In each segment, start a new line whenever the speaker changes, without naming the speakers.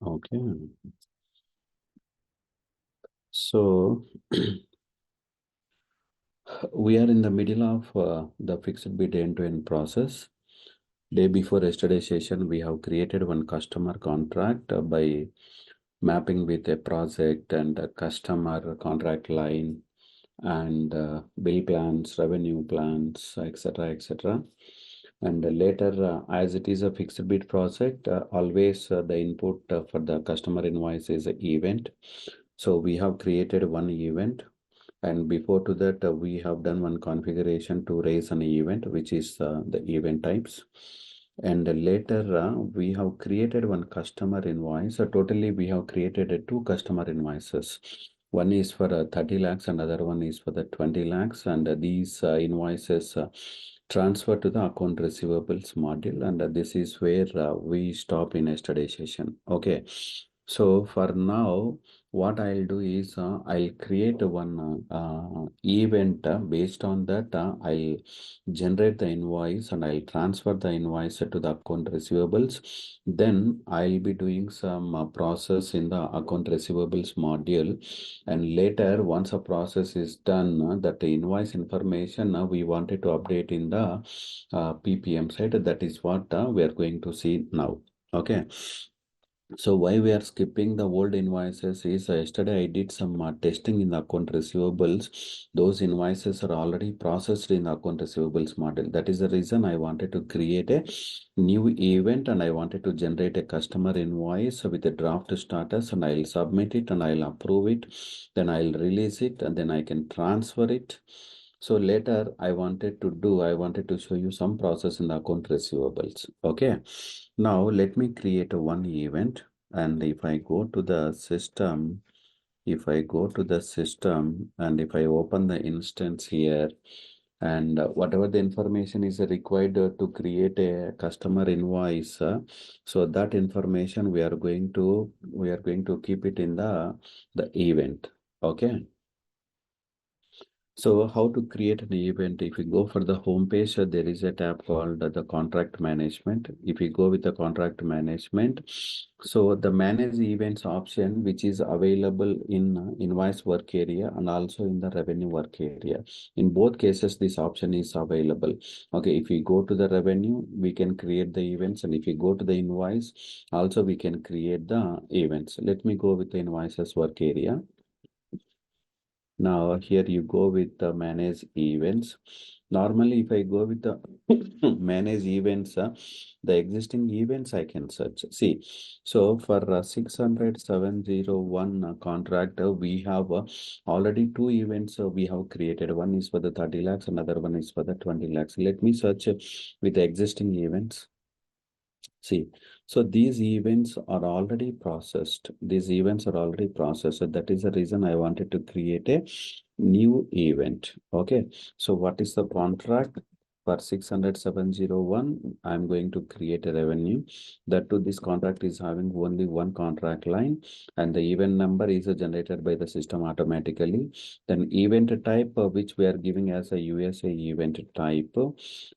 Okay. So we are in the middle of the fixed bid end-to-end process. Day before yesterday's session, we have created one customer contract by mapping with a project and a customer contract line and bill plans, revenue plans, etc., etc. And later, as it is a fixed bid project, always the input for the customer invoice is an event. So we have created one event, and before to that, we have done one configuration to raise an event, which is the event types. And later, we have created one customer invoice. Totally, we have created two customer invoices. One is for 30 lakhs and other one is for the 20 lakhs. And these invoices transfer to the account receivables module. And this is where we stop in yesterday's session. Okay. So for now, what I'll do is I'll create one event based on that. I'll generate the invoice and I'll transfer the invoice to the account receivables. Then I'll be doing some process in the account receivables module. And later, once a process is done, that the invoice information we wanted to update in the PPM side. That is what we are going to see now. Okay. So why we are skipping the old invoices is yesterday I did some testing in the account receivables. Those invoices are already processed in the account receivables model. That is the reason I wanted to create a new event and I wanted to generate a customer invoice with a draft status, and I'll submit it and I'll approve it. Then I'll release it and then I can transfer it. So later I wanted to show you some process in the account receivables. Okay. Now let me create a one event, and if I go to the system, and if I open the instance here, and whatever the information is required to create a customer invoice, so that information we are going to keep it in the event. Okay. So how to create an event? If you go for the home page, there is a tab called the contract management. If you go with the contract management, so the manage events option, which is available in invoice work area and also in the revenue work area. In both cases, this option is available. Okay, if we go to the revenue, we can create the events, and if you go to the invoice, also we can create the events. Let me go with the invoices work area. Now here you go with the manage events. Normally, if I go with the manage events, the existing events I can search. See, so for 600,701 contract, we have already two events we have created. One is for the 30 lakhs, another one is for the 20 lakhs. Let me search with the existing events. See, so these events are already processed. These events are already processed. So that is the reason I wanted to create a new event. Okay. So what is the contract? For 600,701, I'm going to create a revenue. That to this contract is having only one contract line, and the event number is generated by the system automatically. Then event type, which we are giving as a USA event type.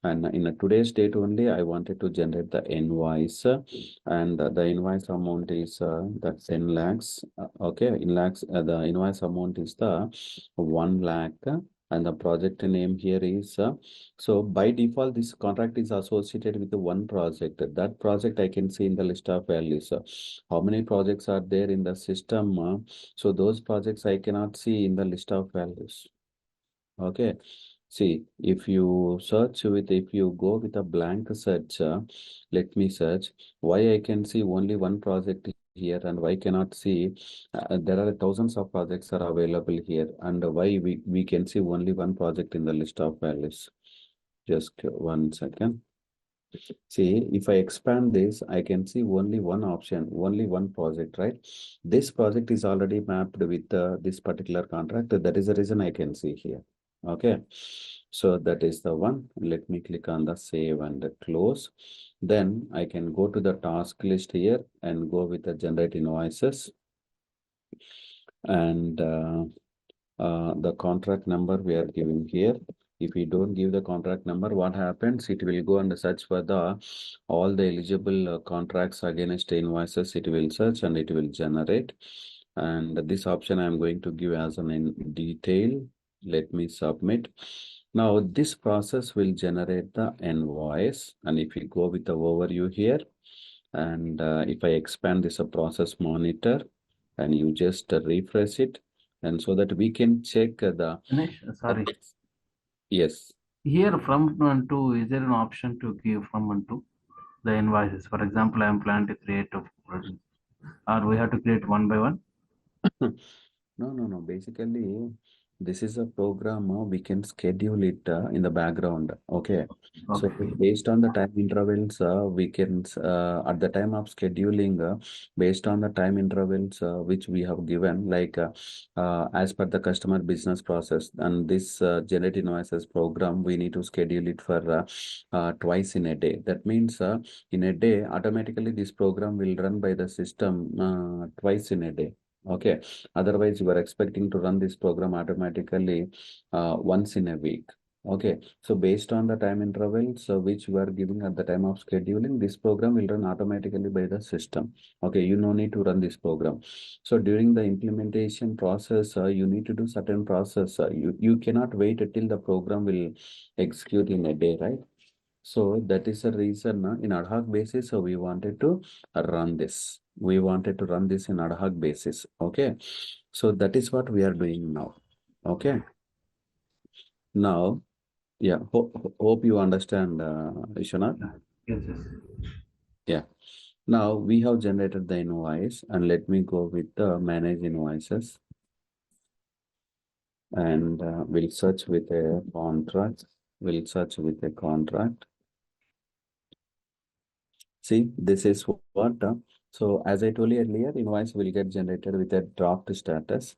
And in today's date only, I wanted to generate the invoice, and the invoice amount is the 10 lakhs. Okay, in lakhs, the invoice amount is the 1 lakh. And the project name here is so by default this contract is associated with the one project. That project I can see in the list of values. How many projects are there in the system? So those projects I cannot see in the list of values. Okay. See, if you go with a blank search, let me search why I can see only one project here and why cannot see. There are thousands of projects are available here, and why we can see only one project in the list of values. Just 1 second. See, if I expand this, I can see only one option, only one project, right? This project is already mapped with this particular contract. That is the reason I can see here. Okay. So that is the one. Let me click on the save and close. Then I can go to the task list here and go with the generate invoices. And the contract number we are giving here. If we don't give the contract number, what happens? It will go and search for the all the eligible contracts against invoices. It will search and it will generate. And this option I am going to give as an in detail. Let me submit. Now this process will generate the invoice. And if we go with the overview here, and if I expand this process monitor, and you just refresh it, and so that we can check the
Ganesh, sorry.
yes.
Here from one to, is there an option to give from one to the invoices? For example, I am planning to create a, or we have to create one by one?
No. Basically, this is a program. We can schedule it in the background. Okay. So
Okay.
based on the time intervals, we can at the time of scheduling, based on the time intervals which we have given, like as per the customer business process, and this generate invoices program, we need to schedule it for twice in a day. That means in a day, automatically this program will run by the system twice in a day. Okay. Otherwise, you are expecting to run this program automatically once in a week. Okay. So based on the time intervals which you are giving at the time of scheduling, this program will run automatically by the system. Okay. You no need to run this program. So during the implementation process, you need to do certain process. You cannot wait until the program will execute in a day, right? So that is the reason in ad hoc basis, so we wanted to run this. We wanted to run this in ad hoc basis. Okay. So that is what we are doing now. Okay. Now, yeah, hope you understand, Vishwanath.
Yes, yes.
Yeah. Now we have generated the invoice, and let me go with the manage invoices, and we'll search with a contract. We'll search with a contract. See, this is what. So as I told you earlier, invoice will get generated with a draft status.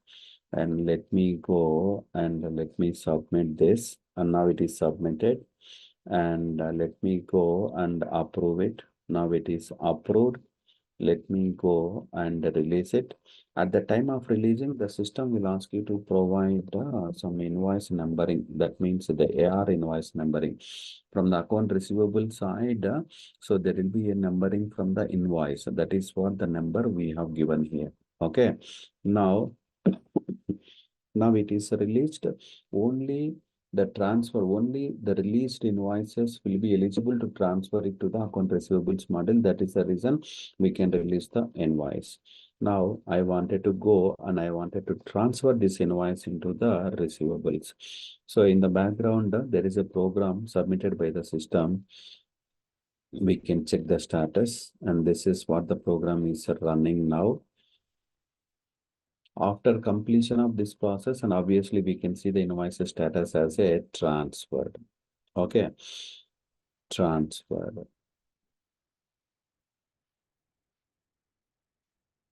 And let me go and let me submit this. And now it is submitted. And let me go and approve it. Now it is approved. Let me go and release it. At the time of releasing, the system will ask you to provide some invoice numbering. That means the AR invoice numbering. From the account receivable side, so there will be a numbering from the invoice. That is what the number we have given here. Okay. Now, now it is released. Only the released invoices will be eligible to transfer it to the account receivables model. That is the reason we can release the invoice. Now I wanted to go and I wanted to transfer this invoice into the receivables. So in the background, there is a program submitted by the system. We can check the status, and this is what the program is running now. After completion of this process, and obviously we can see the invoice status as a transferred. Okay, transferred.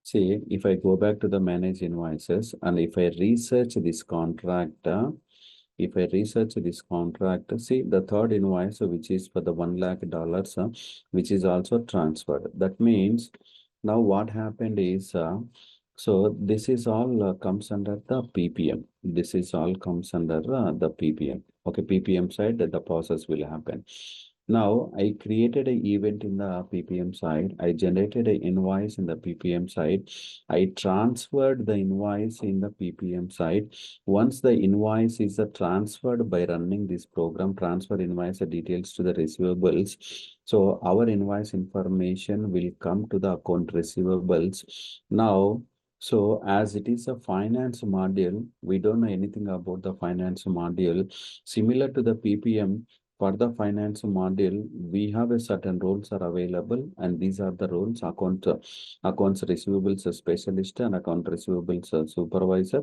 See, if I go back to the manage invoices and if I research this contract, see the third invoice, which is for the $1 lakh, which is also transferred. That means now what happened is, so this is all comes under the PPM. This is all comes under the PPM. Okay, PPM side, the process will happen. Now I created an event in the PPM side. I generated an invoice in the PPM side. I transferred the invoice in the PPM side. Once the invoice is transferred by running this program, transfer invoice details to the receivables. So our invoice information will come to the account receivables. Now, so as it is a finance module, we don't know anything about the finance module. Similar to the PPM, for the finance module, we have a certain roles are available, and these are the roles: accounts receivables specialist and account receivables supervisor.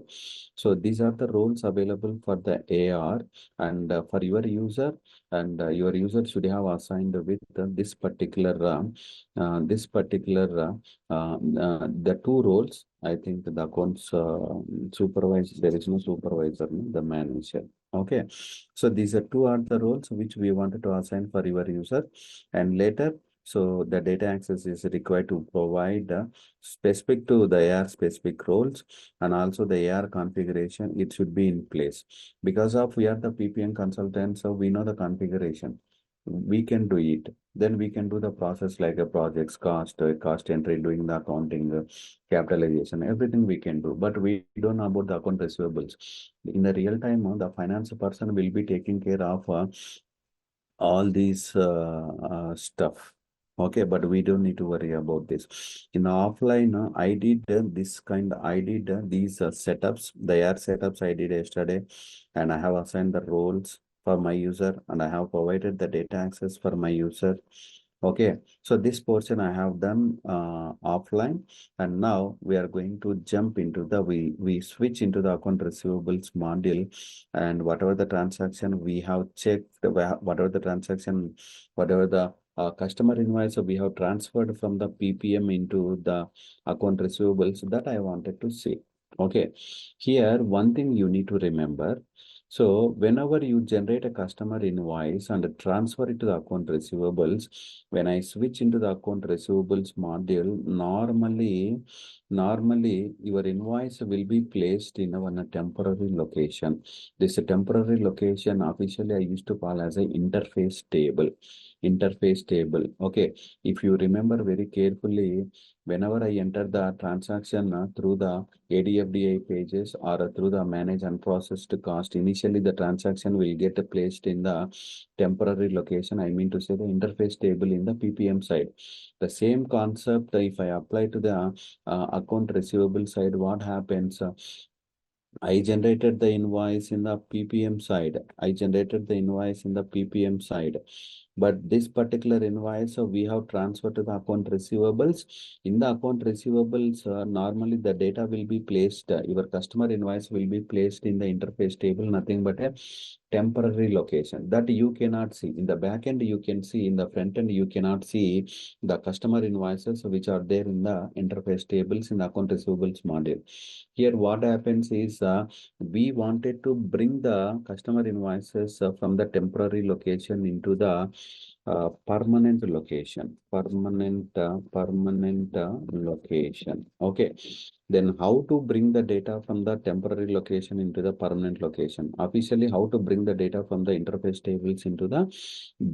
So these are the roles available for the AR, and for your user, and your user should have assigned with the two roles. I think the accounts supervisor, there is no supervisor, no, the manager. Okay, so these are the roles which we wanted to assign for your user, and later So the data access is required to provide specific to the AR specific roles, and also the AR configuration, it should be in place. Because of we are the PPM consultants, so we know the configuration. We can do it. Then we can do the process like a project's cost, cost entry, doing the accounting, capitalization, everything we can do. But we don't know about the account receivables. In the real time, the finance person will be taking care of all these stuff. Okay, but we don't need to worry about this. In offline, I did these setups, the AR setups I did yesterday, and I have assigned the roles for my user, and I have provided the data access for my user. Okay, so this portion I have done offline, and now we are going to jump into the we switch into the account receivables module, and whatever the transaction we have checked, whatever the transaction, whatever the customer invoice we have transferred from the PPM into the account receivables, that I wanted to see. Okay, here one thing you need to remember. So whenever you generate a customer invoice and transfer it to the account receivables, when I switch into the account receivables module, normally your invoice will be placed in a temporary location. This temporary location officially I used to call as a interface table. Interface table. Okay. If you remember very carefully, whenever I enter the transaction through the ADFDI pages or through the manage unprocessed cost, initially the transaction will get placed in the temporary location. I mean to say the interface table in the PPM side. The same concept, if I apply to the account receivable side, what happens? I generated the invoice in the PPM side. I generated the invoice in the PPM side. But this particular invoice, we have transferred to the account receivables. In the account receivables, normally the data will be placed, your customer invoice will be placed in the interface table, nothing but a temporary location that you cannot see. In the back end, you can see. In the front end, you cannot see the customer invoices which are there in the interface tables in the account receivables module. Here, what happens is we wanted to bring the customer invoices from the temporary location into the permanent location. Permanent location. Okay. Then how to bring the data from the temporary location into the permanent location? Officially, how to bring the data from the interface tables into the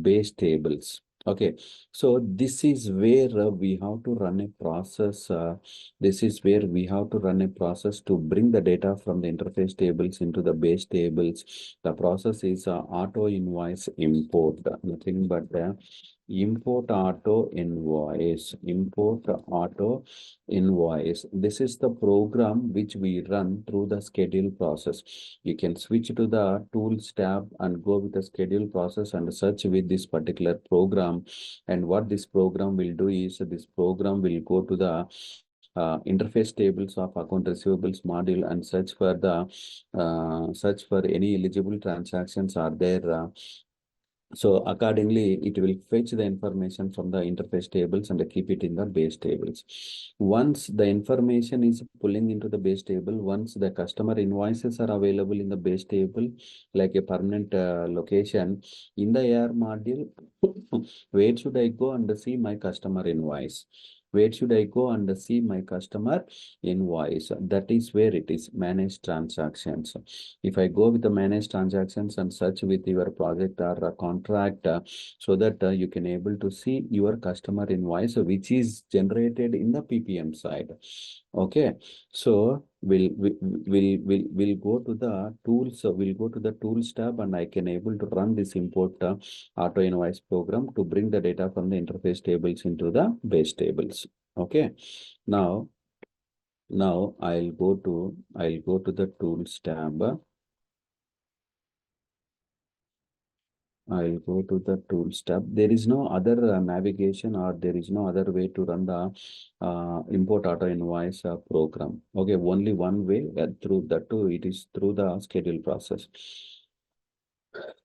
base tables. Okay, so this is where we have to run a process. This is where we have to run a process to bring the data from the interface tables into the base tables. The process is auto invoice import, nothing but import auto invoice. Import auto invoice. This is the program which we run through the schedule process. You can switch to the tools tab and go with the schedule process and search with this particular program. And what this program will do is this program will go to the interface tables of account receivables module and search for any eligible transactions are there. So accordingly, it will fetch the information from the interface tables and keep it in the base tables. Once the information is pulling into the base table, once the customer invoices are available in the base table, like a permanent location in the AR module, where should I go and see my customer invoice? Where should I go and see my customer invoice? That is where it is managed transactions. If I go with the managed transactions and search with your project or a contract, so that you can able to see your customer invoice, which is generated in the PPM side. Okay, so we'll go to the tools. We'll go to the tools tab, and I can able to run this import auto invoice program to bring the data from the interface tables into the base tables. Okay, now I'll go to the tools tab. I'll go to the tools tab. There is no other navigation, or there is no other way to run the import auto invoice program. Okay, only one way, through that too, it is through the schedule process.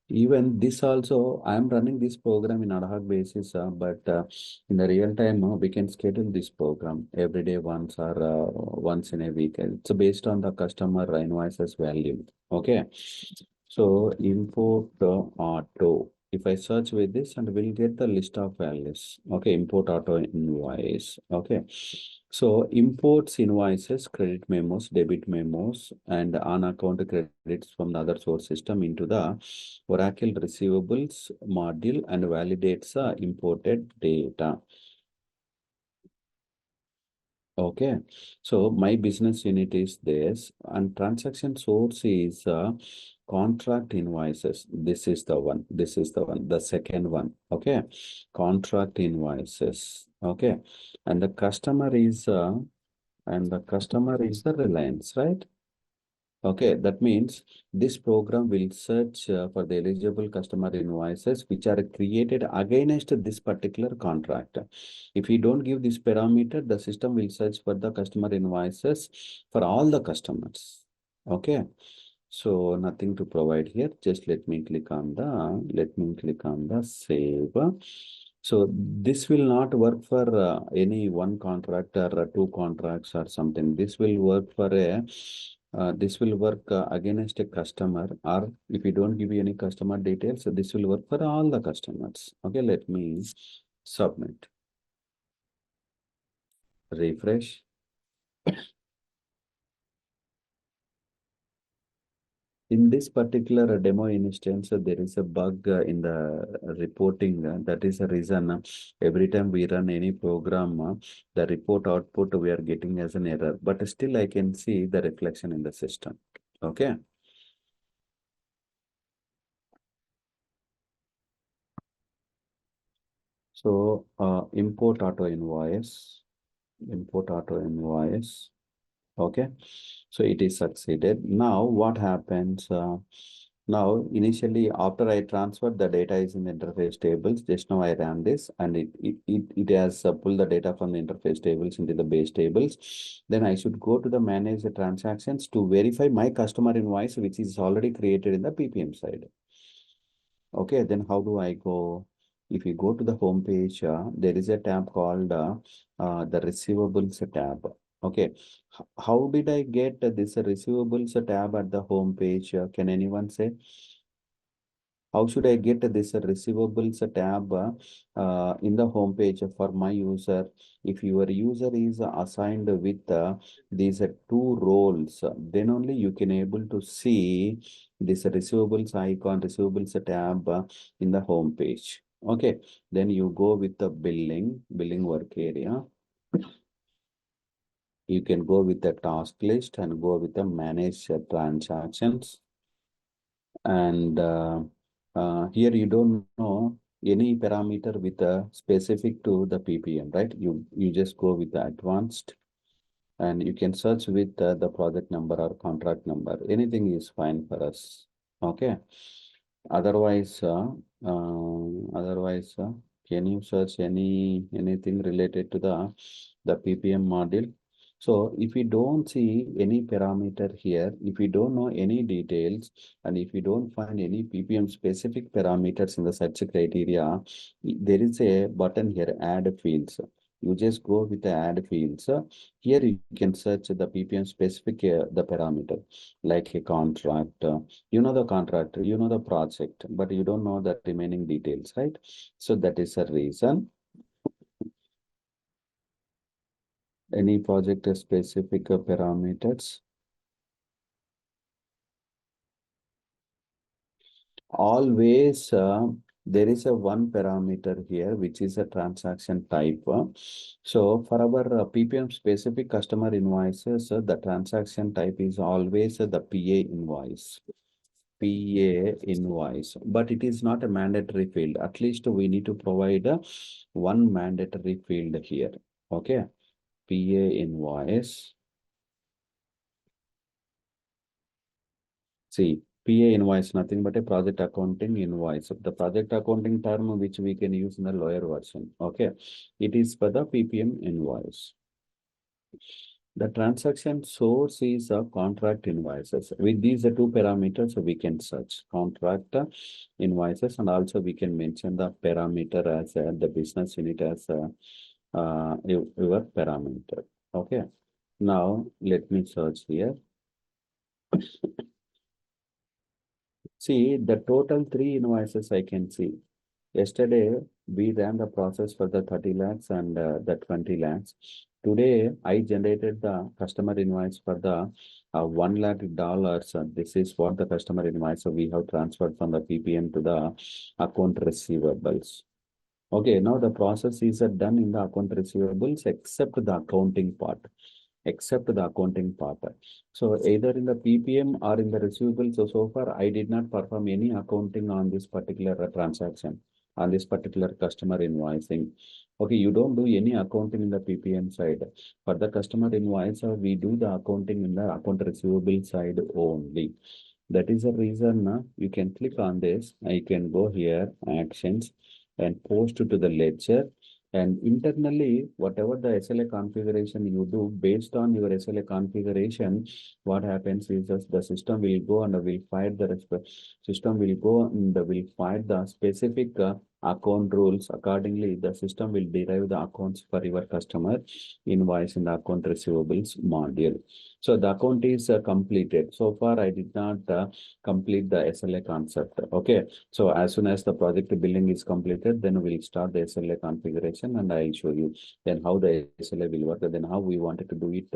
Even this also, I am running this program in ad hoc basis, but in the real time, we can schedule this program every day once or once in a week. It's based on the customer invoices value. Okay. So import auto. If I search with this and we'll get the list of values. Okay, import auto invoice. Okay. So imports invoices, credit memos, debit memos, and on account credits from the other source system into the Oracle receivables module and validates the imported data. Okay, so my business unit is this, and transaction source is contract invoices. This is the one. This is the one. The second one. Okay, contract invoices. Okay, and the customer is the Reliance, right? Okay, that means this program will search for the eligible customer invoices which are created against this particular contract. If you don't give this parameter, the system will search for the customer invoices for all the customers. Okay, so nothing to provide here. Just let me click on the save. So this will not work for any one contract or two contracts or something. This will work against a customer, or if you don't give you any customer details, so this will work for all the customers. Okay, let me submit. Refresh. In this particular demo instance, there is a bug in the reporting. That is the reason every time we run any program, the report output we are getting as an error. But still, I can see the reflection in the system. Okay. So import auto invoice. Okay, so it is succeeded. Now what happens? Now initially after I transfer the data is in the interface tables. Just now I ran this and it has pulled the data from the interface tables into the base tables. Then I should go to the manage the transactions to verify my customer invoice which is already created in the PPM side. Okay, then how do I go? If you go to the home page, there is a tab called the receivables tab. Okay, how did I get this receivables tab at the home page? Can anyone say? How should I get this receivables tab in the home page for my user? If your user is assigned with these two roles, then only you can able to see this receivables icon, receivables tab in the home page. Okay, then you go with the billing work area. You can go with the task list and go with the manage transactions. And here you don't know any parameter with a specific to the PPM, right? You just go with the advanced and you can search with the project number or contract number. Anything is fine for us. Okay. Otherwise, can you search anything related to the PPM module? So if you don't see any parameter here, if you don't know any details, and if you don't find any PPM specific parameters in the search criteria, there is a button here, add fields. You just go with the add fields. Here you can search the PPM specific the parameter like a contract. You know the contract, you know the project, but you don't know the remaining details, right? So that is a reason. Any project specific parameters. Always there is a one parameter here which is a transaction type. So for our PPM specific customer invoices, the transaction type is always the PA invoice. PA invoice, but it is not a mandatory field. At least we need to provide one mandatory field here. Okay, PA invoice. See, PA invoice, nothing but a project accounting invoice. The project accounting term which we can use in the lower version. Okay, it is for the PPM invoice. The transaction source is a contract invoices. With these two parameters, we can search contract invoices, and also we can mention the parameter as the business unit as your parameter. Okay. Now let me search here. See, the total 3 invoices I can see. Yesterday, we ran the process for the 30 lakhs and the 20 lakhs. Today, I generated the customer invoice for the $1 lakh. This is what the customer invoice we have transferred from the PPM to the account receivables. Okay, now the process is done in the account receivables except the accounting part. Except the accounting part. So either in the PPM or in the receivables. So far, I did not perform any accounting on this particular transaction, on this particular customer invoicing. Okay, you don't do any accounting in the PPM side. For the customer invoice, we do the accounting in the account receivable side only. That is the reason you can click on this. I can go here, actions, and post to the ledger. And internally, whatever the SLA configuration you do based on your SLA configuration, what happens is that the system will go and will find the system will go and will find the specific account rules. Accordingly, the system will derive the accounts for your customer invoice in the account receivables module. So the account is completed. So far, I did not complete the SLA concept. Okay. So as soon as the project billing is completed, then we'll start the SLA configuration and I'll show you then how the SLA will work, then how we wanted to do it,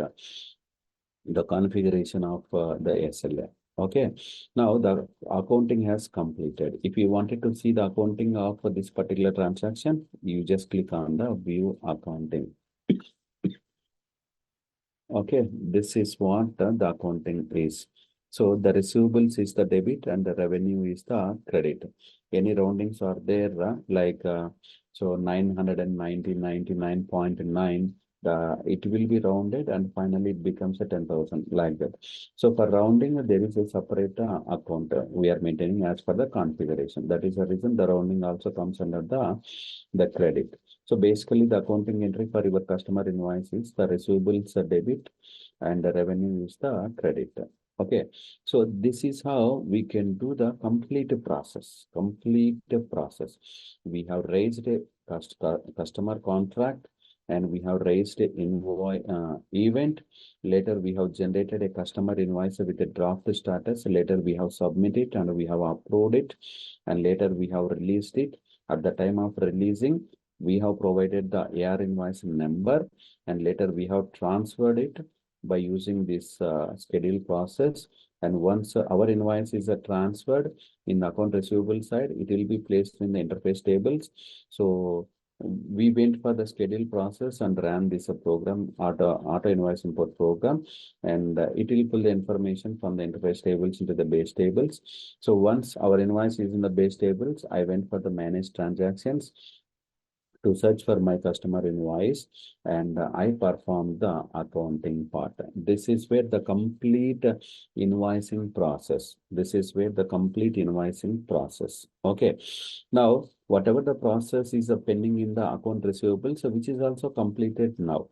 the configuration of the SLA. Okay. Now the accounting has completed. If you wanted to see the accounting of this particular transaction, you just click on the view accounting. Okay, this is what the accounting is. So the receivables is the debit and the revenue is the credit. Any roundings are there, so 999.9, it will be rounded and finally it becomes a 10,000 like that. So for rounding, there is a separate account we are maintaining as per the configuration. That is the reason the rounding also comes under the credit. So basically, the accounting entry for your customer invoice is the receivables debit and the revenue is the credit. Okay, so this is how we can do the complete process. Complete process. We have raised a customer contract and we have raised a invoice event. Later, we have generated a customer invoice with a draft status. Later, we have submitted and we have approved it. And later, we have released it. At the time of releasing, we have provided the AR invoice number and later we have transferred it by using this schedule process. And once our invoice is transferred in the account receivable side, it will be placed in the interface tables. So we went for the schedule process and ran this program, auto invoice import program, and it will pull the information from the interface tables into the base tables. So once our invoice is in the base tables, I went for the manage transactions to search for my customer invoice and I perform the accounting part. This is where the complete invoicing process. This is where the complete invoicing process. Okay. Now, whatever the process is pending in the account receivable, so which is also completed now.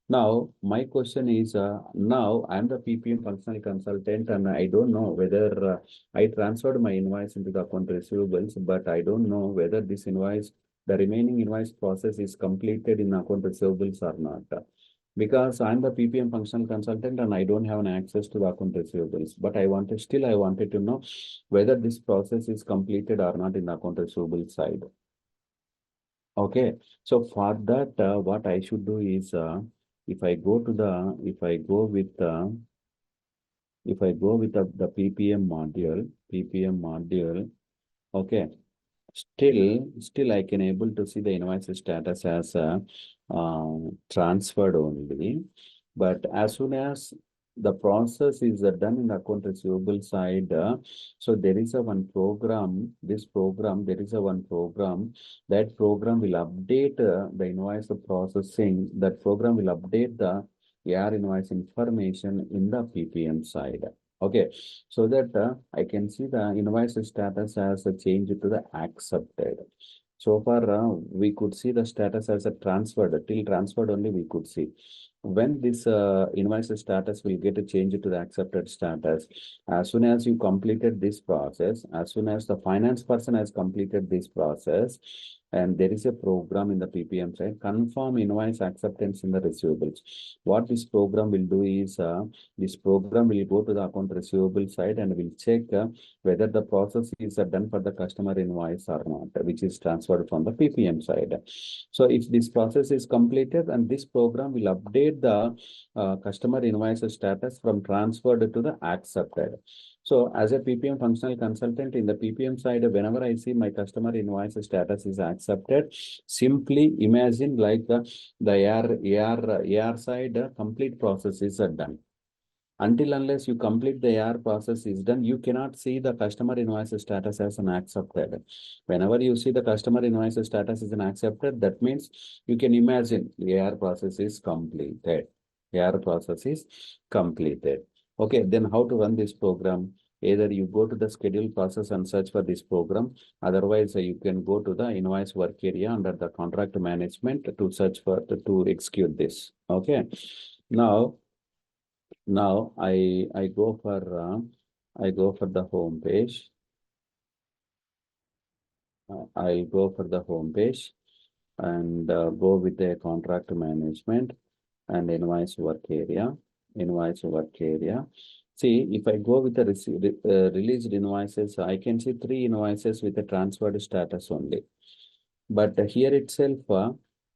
Now, my question is, now I'm the PPM functional consultant and I don't know whether I transferred my invoice into the account receivables, but I don't know whether this invoice, the remaining invoice process is completed in account receivables or not. Because I'm the PPM functional consultant and I don't have an access to the account receivables, but I wanted to know whether this process is completed or not in the account receivable side. Okay, so for that, what I should do is, if I go with the PPM module, okay, still I can able to see the invoice status as transferred only. But as soon as the process is done in the account receivable side, so there is one program, that program will update the invoice processing, that program will update the AR invoice information in the PPM side. Okay, so that I can see the invoice status as a change to the accepted. So far, we could see the status as a transferred, till transferred only we could see. when this invoice status will get changed to the accepted status, as soon as you completed this process, as soon as the finance person has completed this process, and there is a program in the PPM side, confirm invoice acceptance in the receivables. What this program will do is, this program will go to the account receivable side and will check whether the process is done for the customer invoice or not, which is transferred from the PPM side. So if this process is completed, and this program will update the customer invoice status from transferred to the accepted. So as a PPM functional consultant in the PPM side, whenever I see my customer invoice status is accepted, simply imagine like the AR side complete process is done. Until unless you complete the AR process is done, you cannot see the customer invoice status as an accepted. Whenever you see the customer invoice status is an accepted, that means you can imagine the AR process is completed. AR process is completed. Okay, then how to run this program? Either you go to the schedule process and search for this program. Otherwise, you can go to the invoice work area under the contract management to search for to execute this. Okay. Now I go for the home page. I'll go for the home page and go with the contract management and invoice work area. Invoice work area. See, if I go with the released invoices, I can see 3 invoices with a transferred status only. But here itself,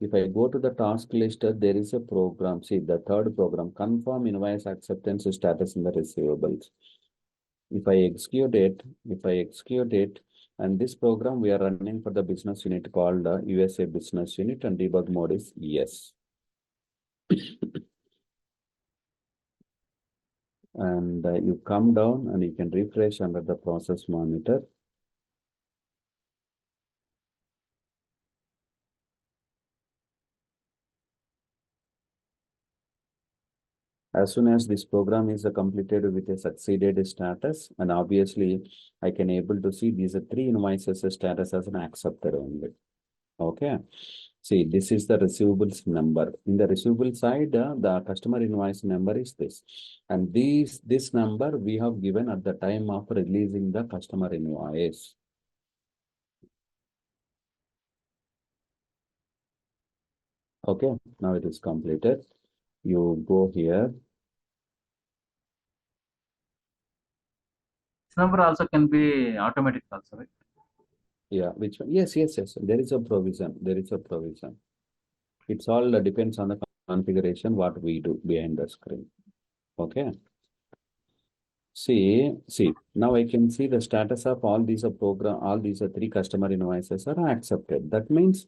if I go to the task list, there is a program. See, the third program, confirm invoice acceptance status in the receivables. If I execute it, and this program we are running for the business unit called USA business unit, and debug mode is yes. And you come down and you can refresh under the process monitor. As soon as this program is completed with a succeeded status, and obviously I can able to see these 3 invoices status as an accepted only. Okay. See, this is the receivables number. In the receivable side, the customer invoice number is this. And this number we have given at the time of releasing the customer invoice. Okay, now it is completed. You go here.
This number also can be automatic also, right?
Yeah, which one? Yes. There is a provision. It's all depends on the configuration, what we do behind the screen. Okay. See, now I can see the status of all these all these 3 customer invoices are accepted. That means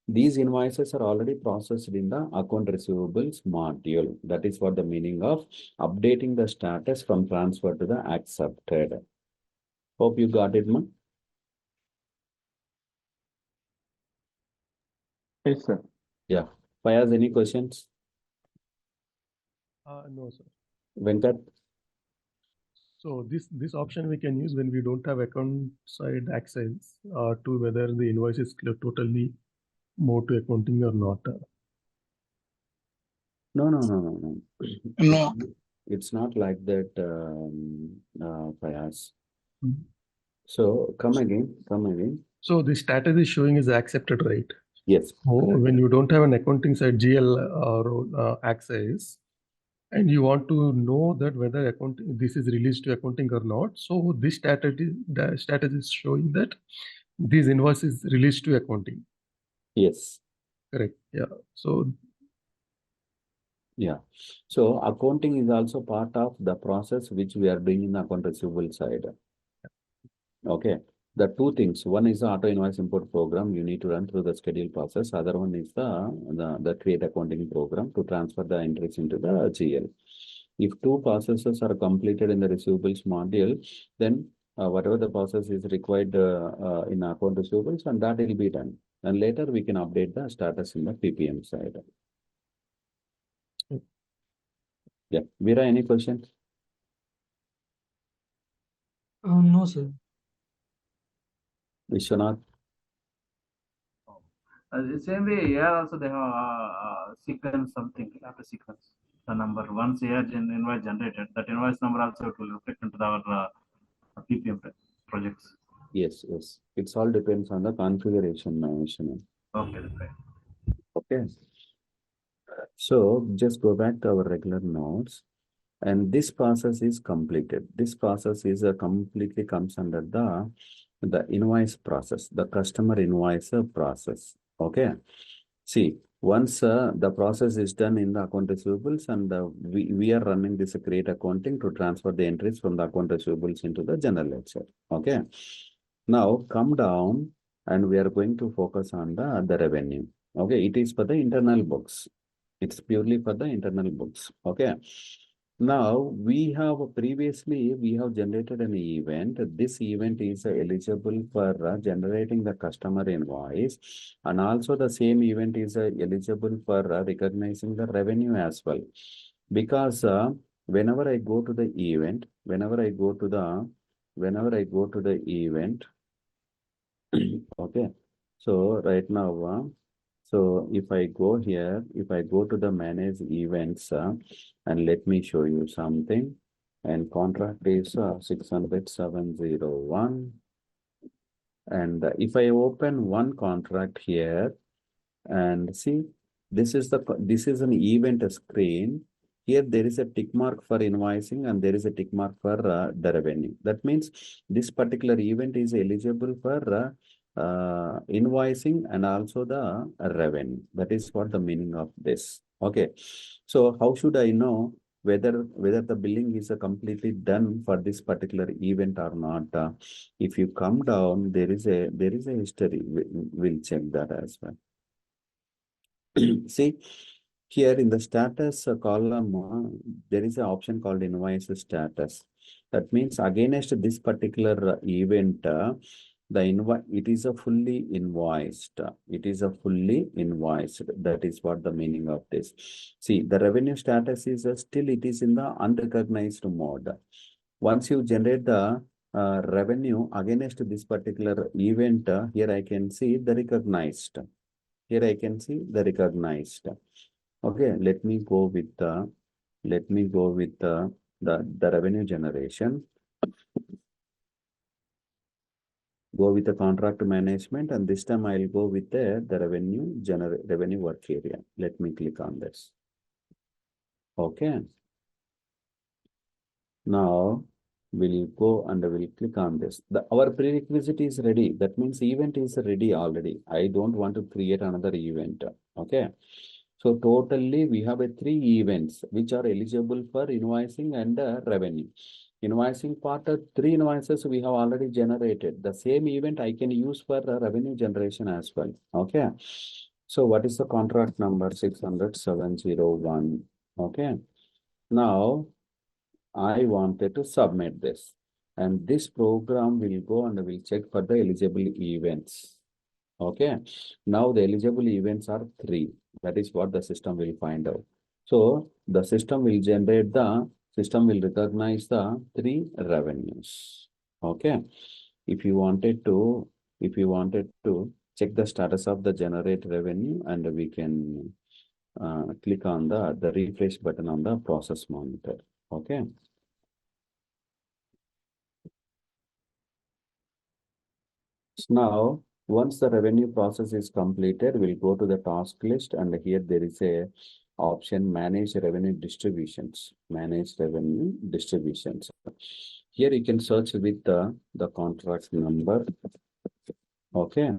these invoices are already processed in the account receivables module. That is what the meaning of updating the status from transfer to the accepted. Hope you got it, man.
Yes, sir.
Yeah. Fayaz, any questions?
No, sir.
Venkat?
So this option we can use when we don't have account side access to whether the invoice is totally moved to accounting or not.
No.
No.
It's not like that, Fayaz.
Mhm.
So come again.
So the status is showing is accepted, right?
Yes.
When you don't have an accounting side GL access, and you want to know that whether this is released to accounting or not. So this status is showing that this invoice is released to accounting.
Yes.
Correct. Yeah. So
Yeah. So accounting is also part of the process which we are doing in the account receivable side. Okay. The 2 things. One is the auto invoice import program you need to run through the schedule process. Other one is the create accounting program to transfer the entries into the GL. If 2 processes are completed in the receivables module, then whatever the process is required in account receivables, and that will be done. And later we can update the status in the PPM side. Yeah. Veera, any questions?
No, sir.
Vishwanath?
The same way here also they have sequence something after sequence. The number once here invoice generated, that invoice number also it will reflect into our PPM projects.
Yes, yes. It's all depends on the configuration, Shanu.
Okay, that's right.
Okay. So just go back to our regular nodes. And this process is completed. This process is completely comes under the invoice process, the customer invoice process. Okay. See, once the process is done in the account receivables, and we are running this create accounting to transfer the entries from the account receivables into the general ledger. Okay. Now come down, and we are going to focus on the revenue. Okay. It is for the internal books. It's purely for the internal books. Okay. Now we have generated an event. This event is eligible for generating the customer invoice, and also the same event is eligible for recognizing the revenue as well. Because whenever I go to the event, okay. So right now, so if I go here, if I go to the manage events, and let me show you something, and contract is 600,701. And if I open one contract here and see, this is an event screen. Here there is a tick mark for invoicing and there is a tick mark for the revenue. That means this particular event is eligible for invoicing and also the revenue. That is what the meaning of this. Okay. So how should I know whether the billing is completely done for this particular event or not? If you come down, there is a history. We'll check that as well. See, here in the status column, there is an option called invoice status. That means against this particular event, it is a fully invoiced. It is a fully invoiced. That is what the meaning of this. See, the revenue status is still it is in the unrecognized mode. Once you generate the revenue against this particular event, here I can see the recognized. Here I can see the recognized. Okay, let me go with the revenue generation. Go with the contract management, and this time I'll go with the revenue work area. Let me click on this. Okay. Now we'll go and we'll click on this. Our prerequisite is ready. That means event is ready already. I don't want to create another event. Okay. So totally we have 3 events which are eligible for invoicing and revenue. Invoicing part, 3 invoices we have already generated. The same event I can use for revenue generation as well. Okay. So what is the contract number? 600,701. Okay. Now I wanted to submit this, and this program will go and will check for the eligible events. Okay. Now the eligible events are 3. That is what the system will find out. So the system will recognize the 3 revenues. Okay. If you wanted to check the status of the generate revenue, and we can click on the refresh button on the process monitor. Okay. So now, once the revenue process is completed, we'll go to the task list, and here there is a option manage revenue distributions. Manage revenue distributions. Here you can search with the contract number. Okay.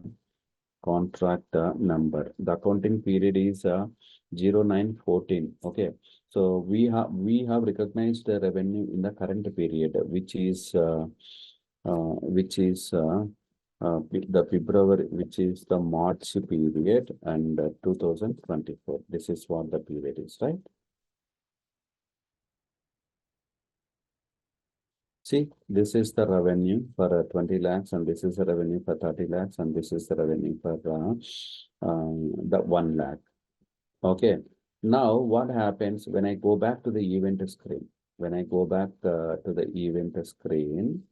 Contract number. The accounting period is 0914. Okay. So we have recognized the revenue in the current period, which is the February, which is the March period, and 2024. This is what the period is, right? See, this is the revenue for 20 lakhs, and this is the revenue for 30 lakhs, and this is the revenue for the 1 lakh. Okay. Now, what happens when I go back to the event screen? When I go back to the event screen,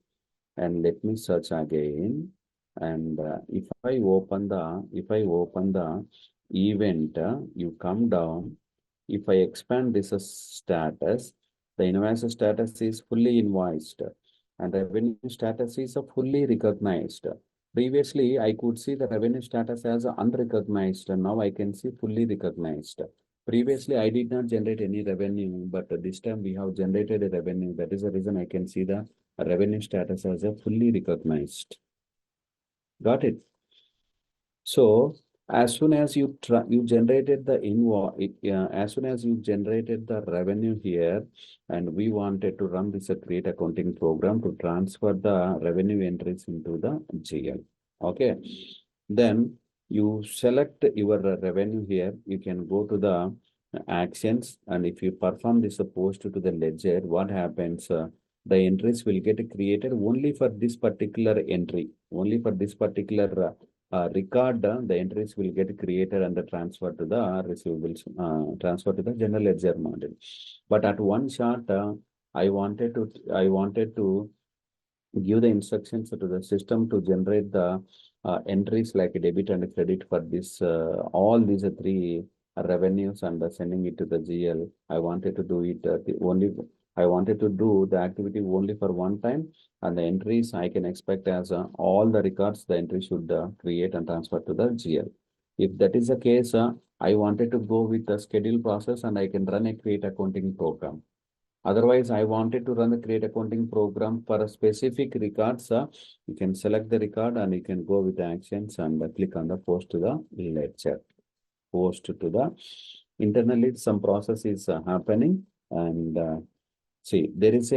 and let me search again, And if I open the event, you come down. If I expand this as status, the invoice status is fully invoiced and revenue status is fully recognized. Previously, I could see the revenue status as unrecognized, and now I can see fully recognized. Previously, I did not generate any revenue, but this time we have generated a revenue. That is the reason I can see the revenue status as a fully recognized. Got it? So as soon as you generated the invoice, as soon as you generated the revenue here, and we wanted to run this create accounting program to transfer the revenue entries into the GL. Okay, then you select your revenue here. You can go to the actions, and if you perform this post to the ledger, what happens? The entries will get created only for this particular entry, only for this particular record. The entries will get created and transferred to the receivables, transferred to the general ledger model. But at one shot, I wanted to give the instructions to the system to generate the entries like debit and credit for this all these three revenues and sending it to the GL. I wanted to do it I wanted to do the activity only for one time, and the entries I can expect as all the records the entry should create and transfer to the GL. If that is the case, I wanted to go with the schedule process and I can run a create accounting program. Otherwise, I wanted to run the create accounting program for a specific records. You can select the record and you can go with the actions and click on the post to the ledger. Post to the internally some process is happening, and see there is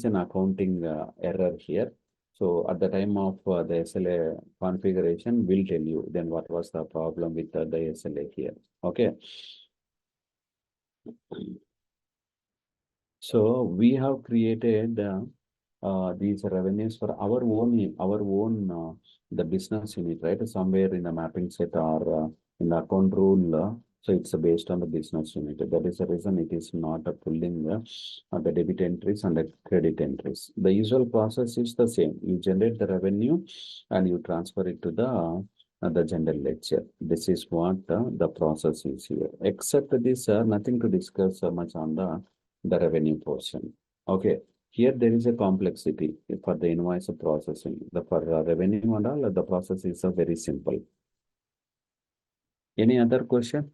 an accounting error here. So at the time of the SLA configuration, we'll tell you then what was the problem with the SLA here. Okay. So we have created these revenues for our own the business unit, right? Somewhere in the mapping set or in the account rule. So it's based on the business unit. That is the reason it is not pulling the debit entries and the credit entries. The usual process is the same. You generate the revenue and you transfer it to the general ledger. This is what the process is here. Except this, nothing to discuss much on the revenue portion. Okay, here there is a complexity for the invoice processing. For revenue and all, the process is very simple. Any other question?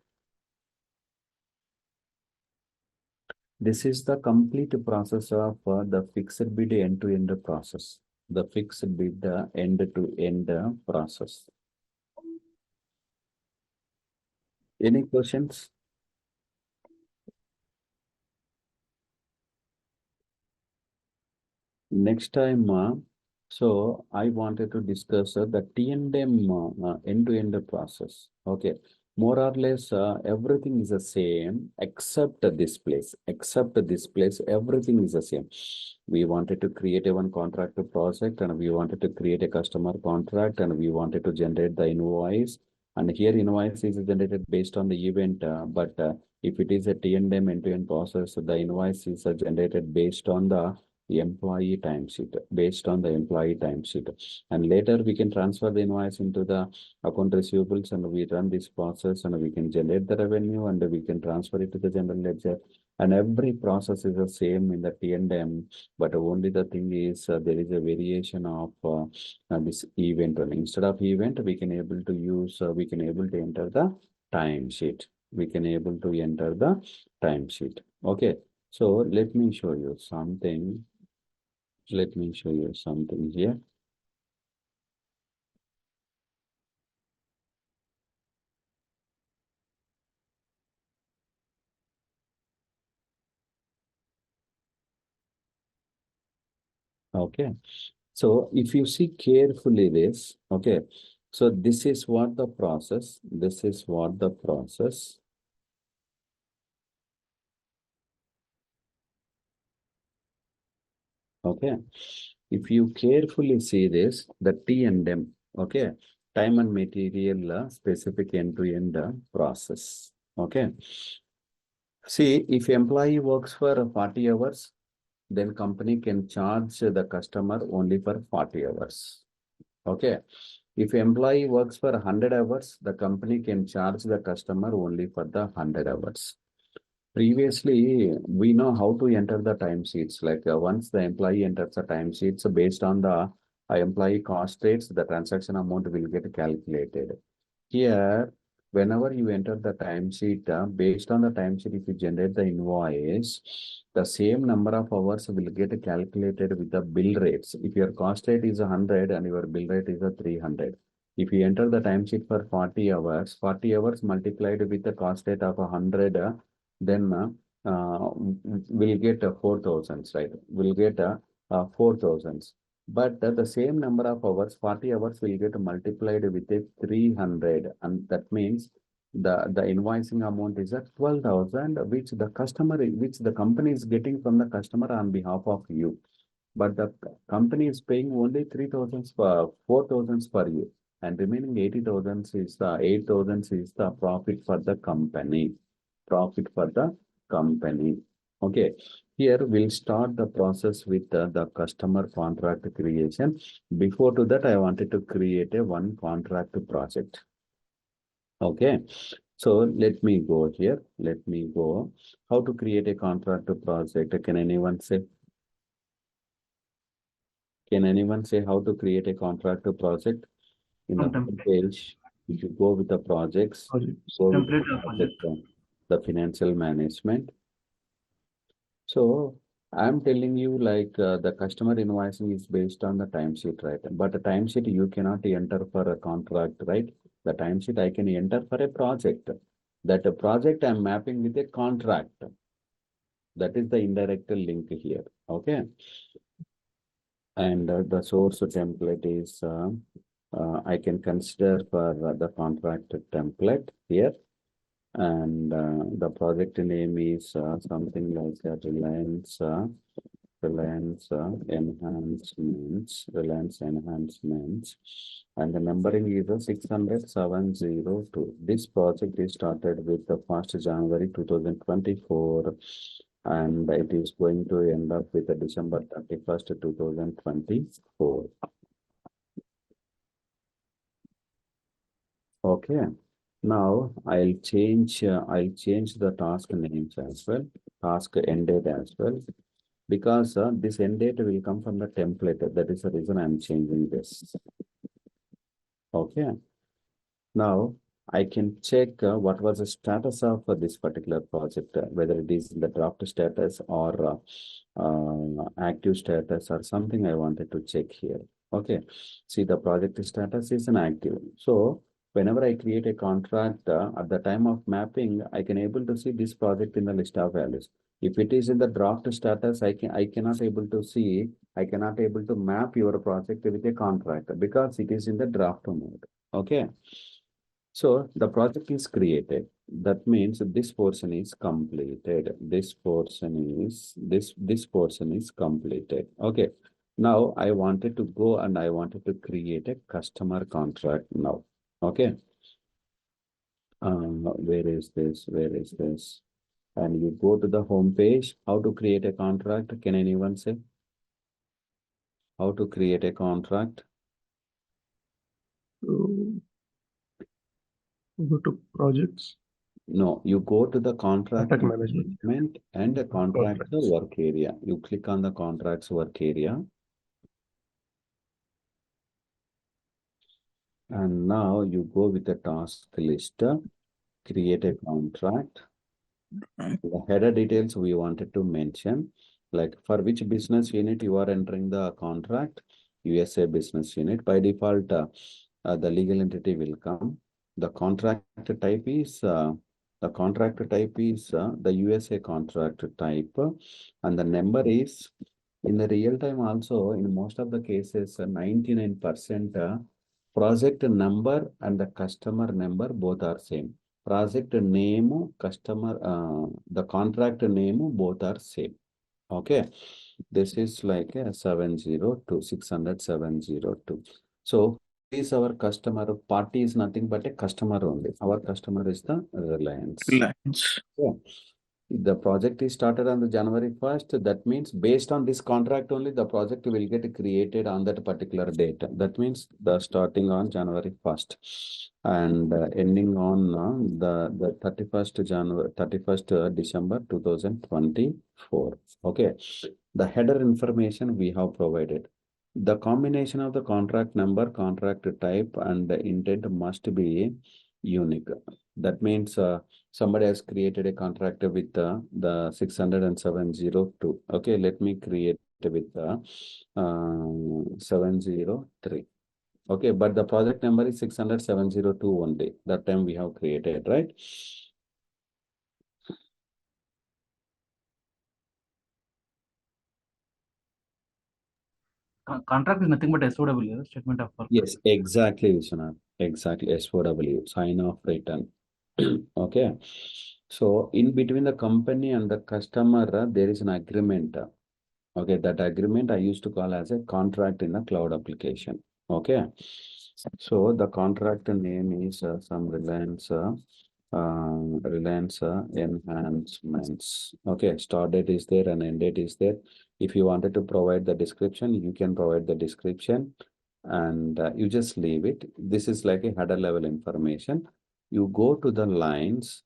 This is the complete process of the fixed bid end-to-end process. The fixed bid end-to-end process. Any questions? Next time, so I wanted to discuss the T&M end-to-end process. Okay, more or less everything is the same except this place. Everything is the same. We wanted to create a one contract project, and we wanted to create a customer contract, and we wanted to generate the invoice. And here invoice is generated based on the event, but if it is a T&M end-to-end process, the invoice is generated based on the employee timesheet, based on the employee timesheet. And later we can transfer the invoice into the account receivables, and we run this process, and we can generate the revenue, and we can transfer it to the general ledger. And every process is the same in the T&M, but only the thing is there is a variation of this event. And instead of event, we can able to use, we can able to enter the timesheet. We can able to enter the timesheet. Okay, so let me show you something. Let me show you something here. Okay, so if you see carefully this, okay, so this is what the process, this is what the process. Okay, if you carefully see this, the T&M, okay, time and material specific end-to-end process. Okay, see, if employee works for 40 hours, then company can charge the customer only for 40 hours. Okay, If employee works for 100 hours, the company can charge the customer only for the 100 hours. Previously, we know how to enter the timesheets. Like once the employee enters the timesheets, based on the employee cost rates, the transaction amount will get calculated. Here, whenever you enter the timesheet, based on the timesheet, if you generate the invoice, the same number of hours will get calculated with the bill rates. If your cost rate is 100 and your bill rate is 300. If you enter the timesheet for 40 hours multiplied with the cost rate of 100, then we'll get 4,000, right? We'll get 4,000. But the same number of hours, 40 hours, will get multiplied with a 300, and that means the invoicing amount is at 12,000, which the company is getting from the customer on behalf of you. But the company is paying only 3,000 for 4,000 per year, and remaining 80,000 is the 8,000 is the profit for the company. Okay, here we'll start the process with the customer contract creation. Before to that, I wanted to create a one contract project. Okay, so let me go here. Let me go. How to create a contract project? Can anyone say? Can anyone say how to create a contract project? In the
Template.
page, if you go with the projects,
Projects.
go with
Template
the
or project?
the financial management. So I'm telling you, like the customer invoicing is based on the timesheet, right? But the timesheet you cannot enter for a contract, right? The timesheet I can enter for a project. That a project I'm mapping with a contract. That is the indirect link here. Okay. And the source template is I can consider for the contract template here. And the project name is something like Reliance Enhancements, and the numbering is 600,702. This project is started with the 1st January 2024, and it is going to end up with December 31st, 2024. Okay. Now I'll change the task names as well, task end date as well, because this end date will come from the template. That is the reason I'm changing this. Okay. Now I can check what was the status of this particular project, whether it is in the draft status or active status or something. I wanted to check here. Okay. See, the project status is an active. So whenever I create a contract at the time of mapping, I can able to see this project in the list of values. If it is in the draft status, I cannot able to map your project with a contract because it is in the draft mode. Okay. So the project is created. That means this portion is completed. This portion is completed. Okay. Now I wanted to go and I wanted to create a customer contract now. Okay. Where is this? And you go to the home page. How to create a contract? Can anyone say? How to create a contract?
Go to projects.
No, you go to the contract
management
and the contract
Contracts.
work area. You click on the contracts work area. And now you go with the task list, create a contract. The header details we wanted to mention, like for which business unit you are entering the contract. USA business unit. By default, the legal entity will come. The contract type is the USA contract type, and the number is in the real time also. In most of the cases, 99% project number and the customer number both are same. Project name, customer, the contract name both are same. Okay, this is like a 702, 600,702. So is our customer. Party is nothing but a customer only. Our customer is the Reliance.
Reliance.
Yeah. The project is started on the January 1st. That means based on this contract only, the project will get created on that particular date. That means the starting on January 1st and ending on the 31st December 2024. Okay. The header information we have provided. The combination of the contract number, contract type, and the intent must be unique. That means somebody has created a contract with the 60702. Okay, let me create with 703. Okay, but the project number is 60702 only. That time we have created, right?
Contract is nothing but SOW, statement of work.
Yes, exactly, Vishwanath. Exactly, SOW, sign off written. Okay. So in between the company and the customer, there is an agreement. Okay, that agreement I used to call as a contract in the cloud application. Okay. So the contract name is some Reliance enhancements. Okay, start date is there and end date is there. If you wanted to provide the description, you can provide the description and you just leave it. This is like a header level information. You go to the lines,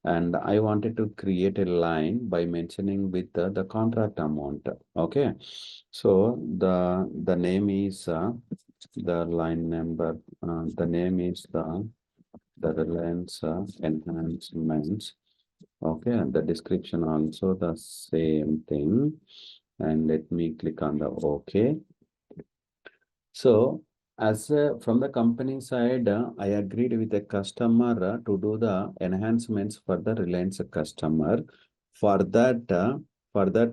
and I wanted to create a line by mentioning with the contract amount. Okay, so the name is the line number, the name is the Reliance enhancements. Okay, and the description also the same thing. And let me click on the OK. So as from the company side, I agreed with the customer to do the enhancements for the Reliance customer. For that,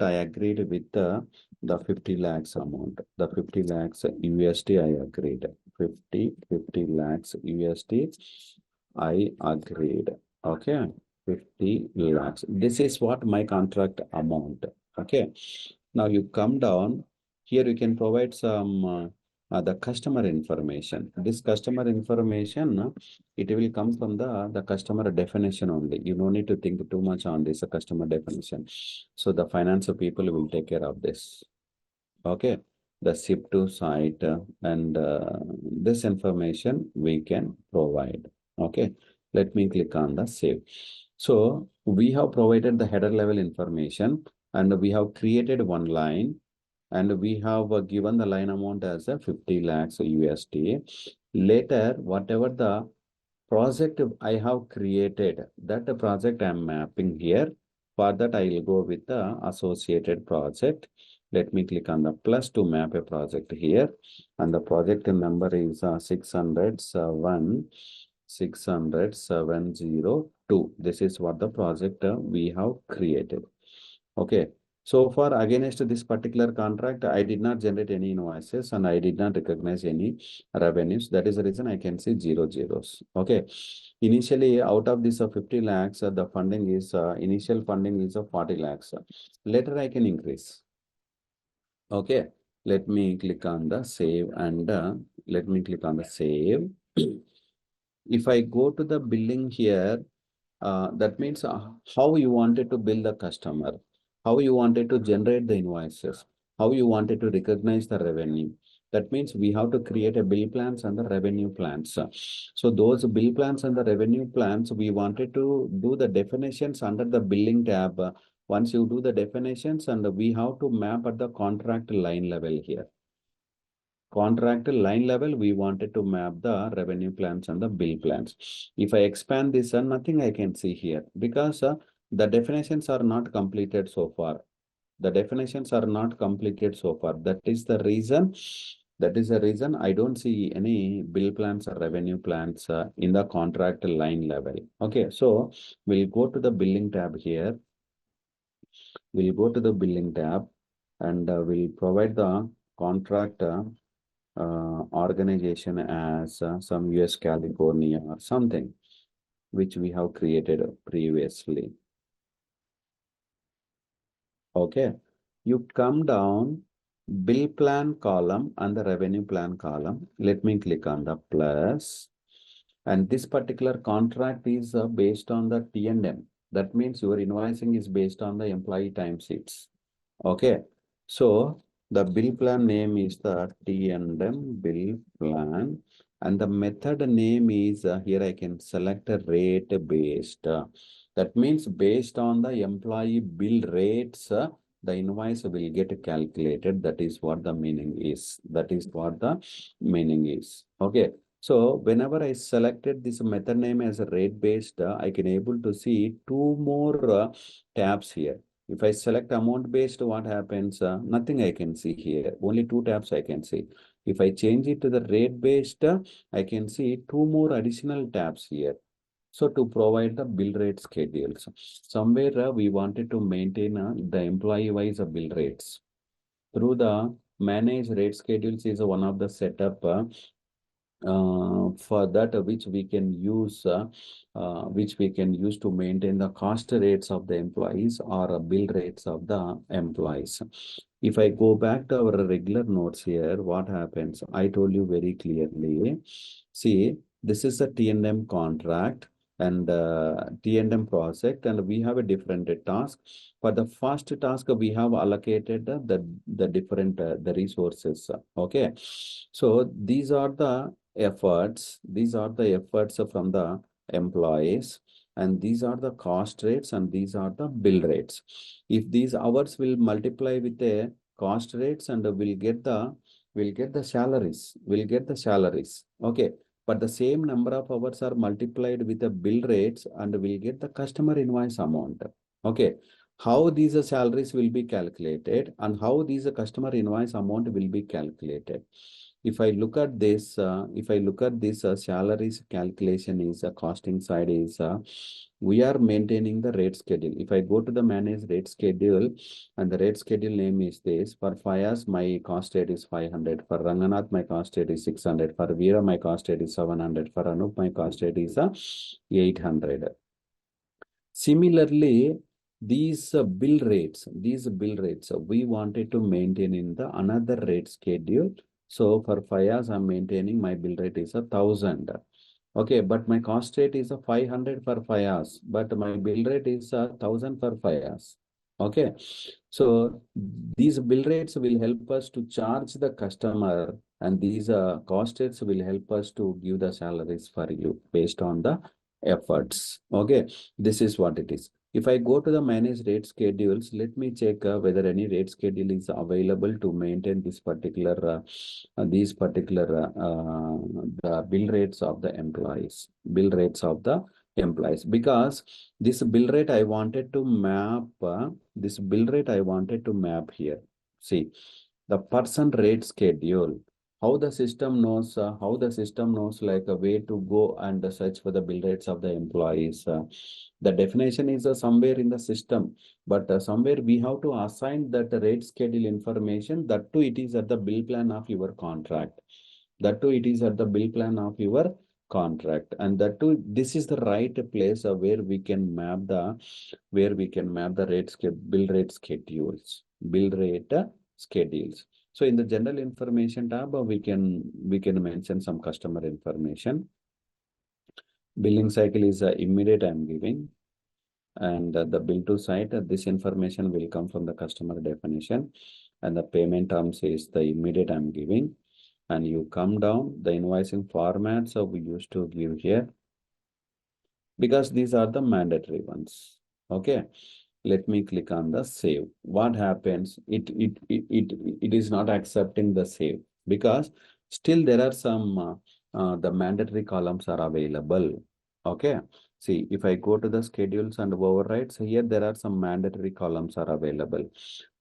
I agreed with the 50 lakhs amount. The 50 lakhs USD I agreed. 50 lakhs USD I agreed. Okay, 50 lakhs. This is what my contract amount. Okay. Now you come down here. You can provide some. The customer information. This customer information, it will come from the customer definition only. You don't need to think too much on this customer definition. So the financial people will take care of this. Okay, the ship to site and this information we can provide. Okay, let me click on the save. So we have provided the header level information and we have created one line. And we have given the line amount as a 50 lakhs USD. Later, whatever the project I have created, that the project I am mapping here. For that, I will go with the associated project. Let me click on the plus to map a project here. And the project number is 60702. This is what the project we have created. Okay. So far, against this particular contract, I did not generate any invoices and I did not recognize any revenues. That is the reason I can see 0 zeros. Okay. Initially, out of this 50 lakhs, the funding is, initial funding is of 40 lakhs. Later, I can increase. Okay. Let me click on the save and let me click on the save. If I go to the billing here, that means how you wanted to bill the customer, how you wanted to generate the invoices, how you wanted to recognize the revenue. That means we have to create a bill plans and the revenue plans. So those bill plans and the revenue plans, we wanted to do the definitions under the billing tab. Once you do the definitions, and we have to map at the contract line level here. Contract line level, we wanted to map the revenue plans and the bill plans. If I expand this, nothing I can see here because the definitions are not completed so far. The definitions are not completed so far. That is the reason. I don't see any bill plans or revenue plans in the contract line level. Okay, so we'll go to the billing tab here. We'll go to the billing tab and we'll provide the contract organization as some US California or something which we have created previously. Okay, you come down bill plan column and the revenue plan column. Let me click on the plus. And this particular contract is based on the T&M. That means your invoicing is based on the employee timesheets. Okay. So the bill plan name is the T&M bill plan, and the method name is here I can select a rate based. That means based on the employee bill rates, the invoice will get calculated. That is what the meaning is. That is what the meaning is. Okay. So whenever I selected this method name as a rate based, I can able to see two more tabs here. If I select amount based, what happens? Nothing I can see here. Only two tabs I can see. If I change it to the rate based, I can see two more additional tabs here. So to provide the bill rate schedules, somewhere we wanted to maintain the employee wise bill rates. Through the manage rate schedules is one of the setup for that which we can use to maintain the cost rates of the employees or bill rates of the employees. If I go back to our regular notes here, what happens? I told you very clearly. See, this is a T&M contract and T&M project, and we have a different task. For the first task, we have allocated the different the resources. Okay, so these are the efforts. These are the efforts from the employees, and these are the cost rates, and these are the bill rates. If these hours will multiply with the cost rates, and we'll get the salaries. Okay, but the same number of hours are multiplied with the bill rates, and we'll get the customer invoice amount. Okay, how these salaries will be calculated and how these customer invoice amount will be calculated. If I look at this, salaries calculation is costing side is we are maintaining the rate schedule. If I go to the manage rate schedule, and the rate schedule name is this: for Fayaz, my cost rate is 500. For Ranganath, my cost rate is 600. For Veera, my cost rate is 700. For Anup, my cost rate is 800. Similarly, these bill rates, we wanted to maintain in the another rate schedule. So for Fayaz, I'm maintaining my bill rate is 1,000. Okay, but my cost rate is 500 for Fayaz, but my bill rate is 1,000 for Fayaz. Okay, so these bill rates will help us to charge the customer, and these cost rates will help us to give the salaries for you based on the efforts. Okay, this is what it is. If I go to the manage rate schedules, let me check whether any rate schedule is available to maintain this particular the bill rates of the employees, because this bill rate I wanted to map here. See, the person rate schedule, how the system knows like a way to go and search for the bill rates of the employees. The definition is somewhere in the system, but somewhere we have to assign that rate schedule information. That too, it is at the bill plan of your contract. And that too, this is the right place where we can map the bill rate schedules. So in the general information tab, we can mention some customer information. Billing cycle is immediate I'm giving, and the bill to site, this information will come from the customer definition, and the payment terms is the immediate I'm giving. And you come down the invoicing format, so we used to give here because these are the mandatory ones. Okay, let me click on the save. What happens? It is not accepting the save because still there are some the mandatory columns are available. Okay, see, if I go to the schedules and overrides here, there are some mandatory columns are available.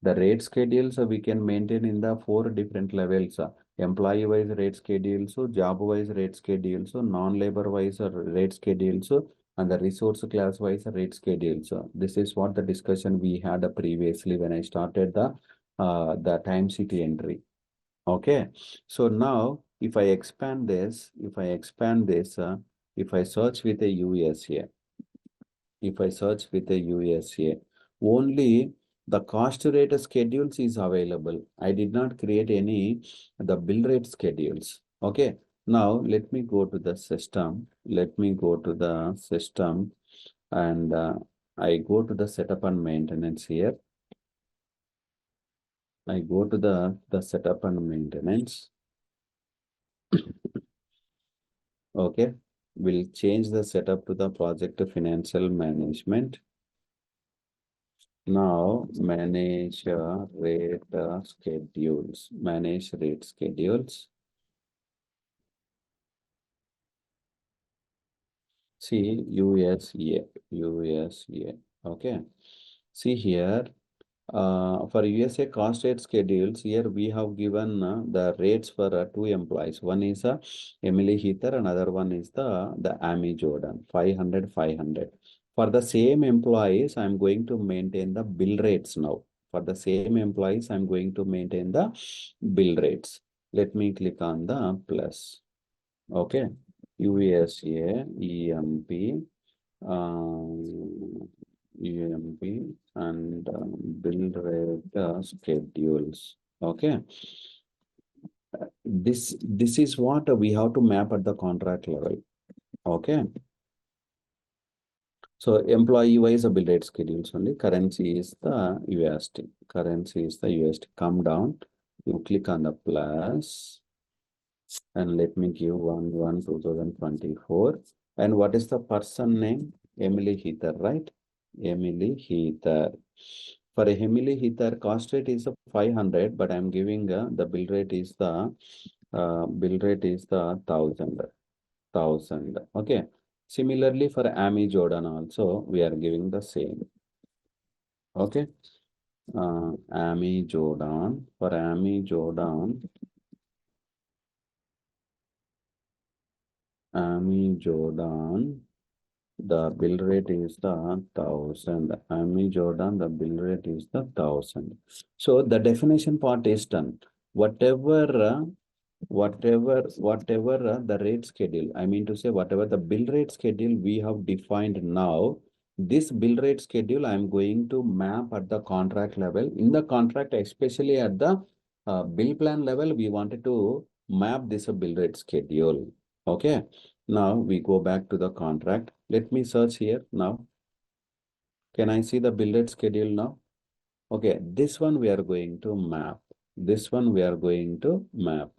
The rate schedules we can maintain in the 4 different levels. Employee wise rate schedule, so job wise rate schedule, so non-labor wise rate schedule, so and the resource class wise rate schedule. So this is what the discussion we had previously when I started the time city entry. Okay, so now if I expand this, if I search with a USA, only the cost rate schedules is available. I did not create any the bill rate schedules. Okay, now let me go to the system. And I go to the setup and maintenance here. I go to the setup and maintenance. Okay, we'll change the setup to the project financial management. Now manage rate schedules. Manage rate schedules. See USA. Okay. See here. For USA cost rate schedules, here we have given the rates for two employees. One is Emily Heather, another one is the Amy Jordan, 500, 500. For the same employees, I'm going to maintain the bill rates now. For the same employees, I'm going to maintain the bill rates. Let me click on the plus. Okay. USA, EMP, EMP and bill rate schedules. Okay. This is what we have to map at the contract level. Okay. So employee wise bill rate schedules only. Currency is the USD. Currency is the USD. Come down. You click on the plus. And let me give 1/1/2024. And what is the person name? Emily Heather, right? Emily Heather. For Emily Heather, cost rate is 500, but I'm giving the bill rate is the 1,000. Okay. Similarly, for Amy Jordan also, we are giving the same. Okay. Amy Jordan. For Amy Jordan, the bill rate is the 1,000. Amy Jordan, the bill rate is the 1,000. So the definition part is done. Whatever the rate schedule, I mean to say whatever the bill rate schedule we have defined now, this bill rate schedule I'm going to map at the contract level. In the contract, especially at the bill plan level, we wanted to map this bill rate schedule. Okay. Now we go back to the contract. Let me search here now. Can I see the bill rate schedule now? Okay, this one we are going to map. This one we are going to map.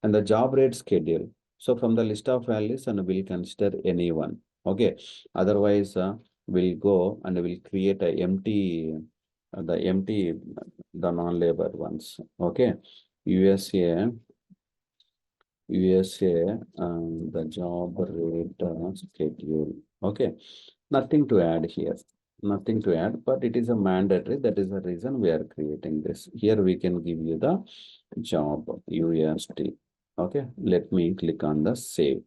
And the job rate schedule. So from the list of values, and we'll consider any one. Okay. Otherwise, we'll go and we'll create a empty, the non-labor ones. Okay. USA, the job rate schedule. Okay, nothing to add here. Nothing to add, but it is a mandatory. That is the reason we are creating this. Here we can give you the job USD. Okay, let me click on the save.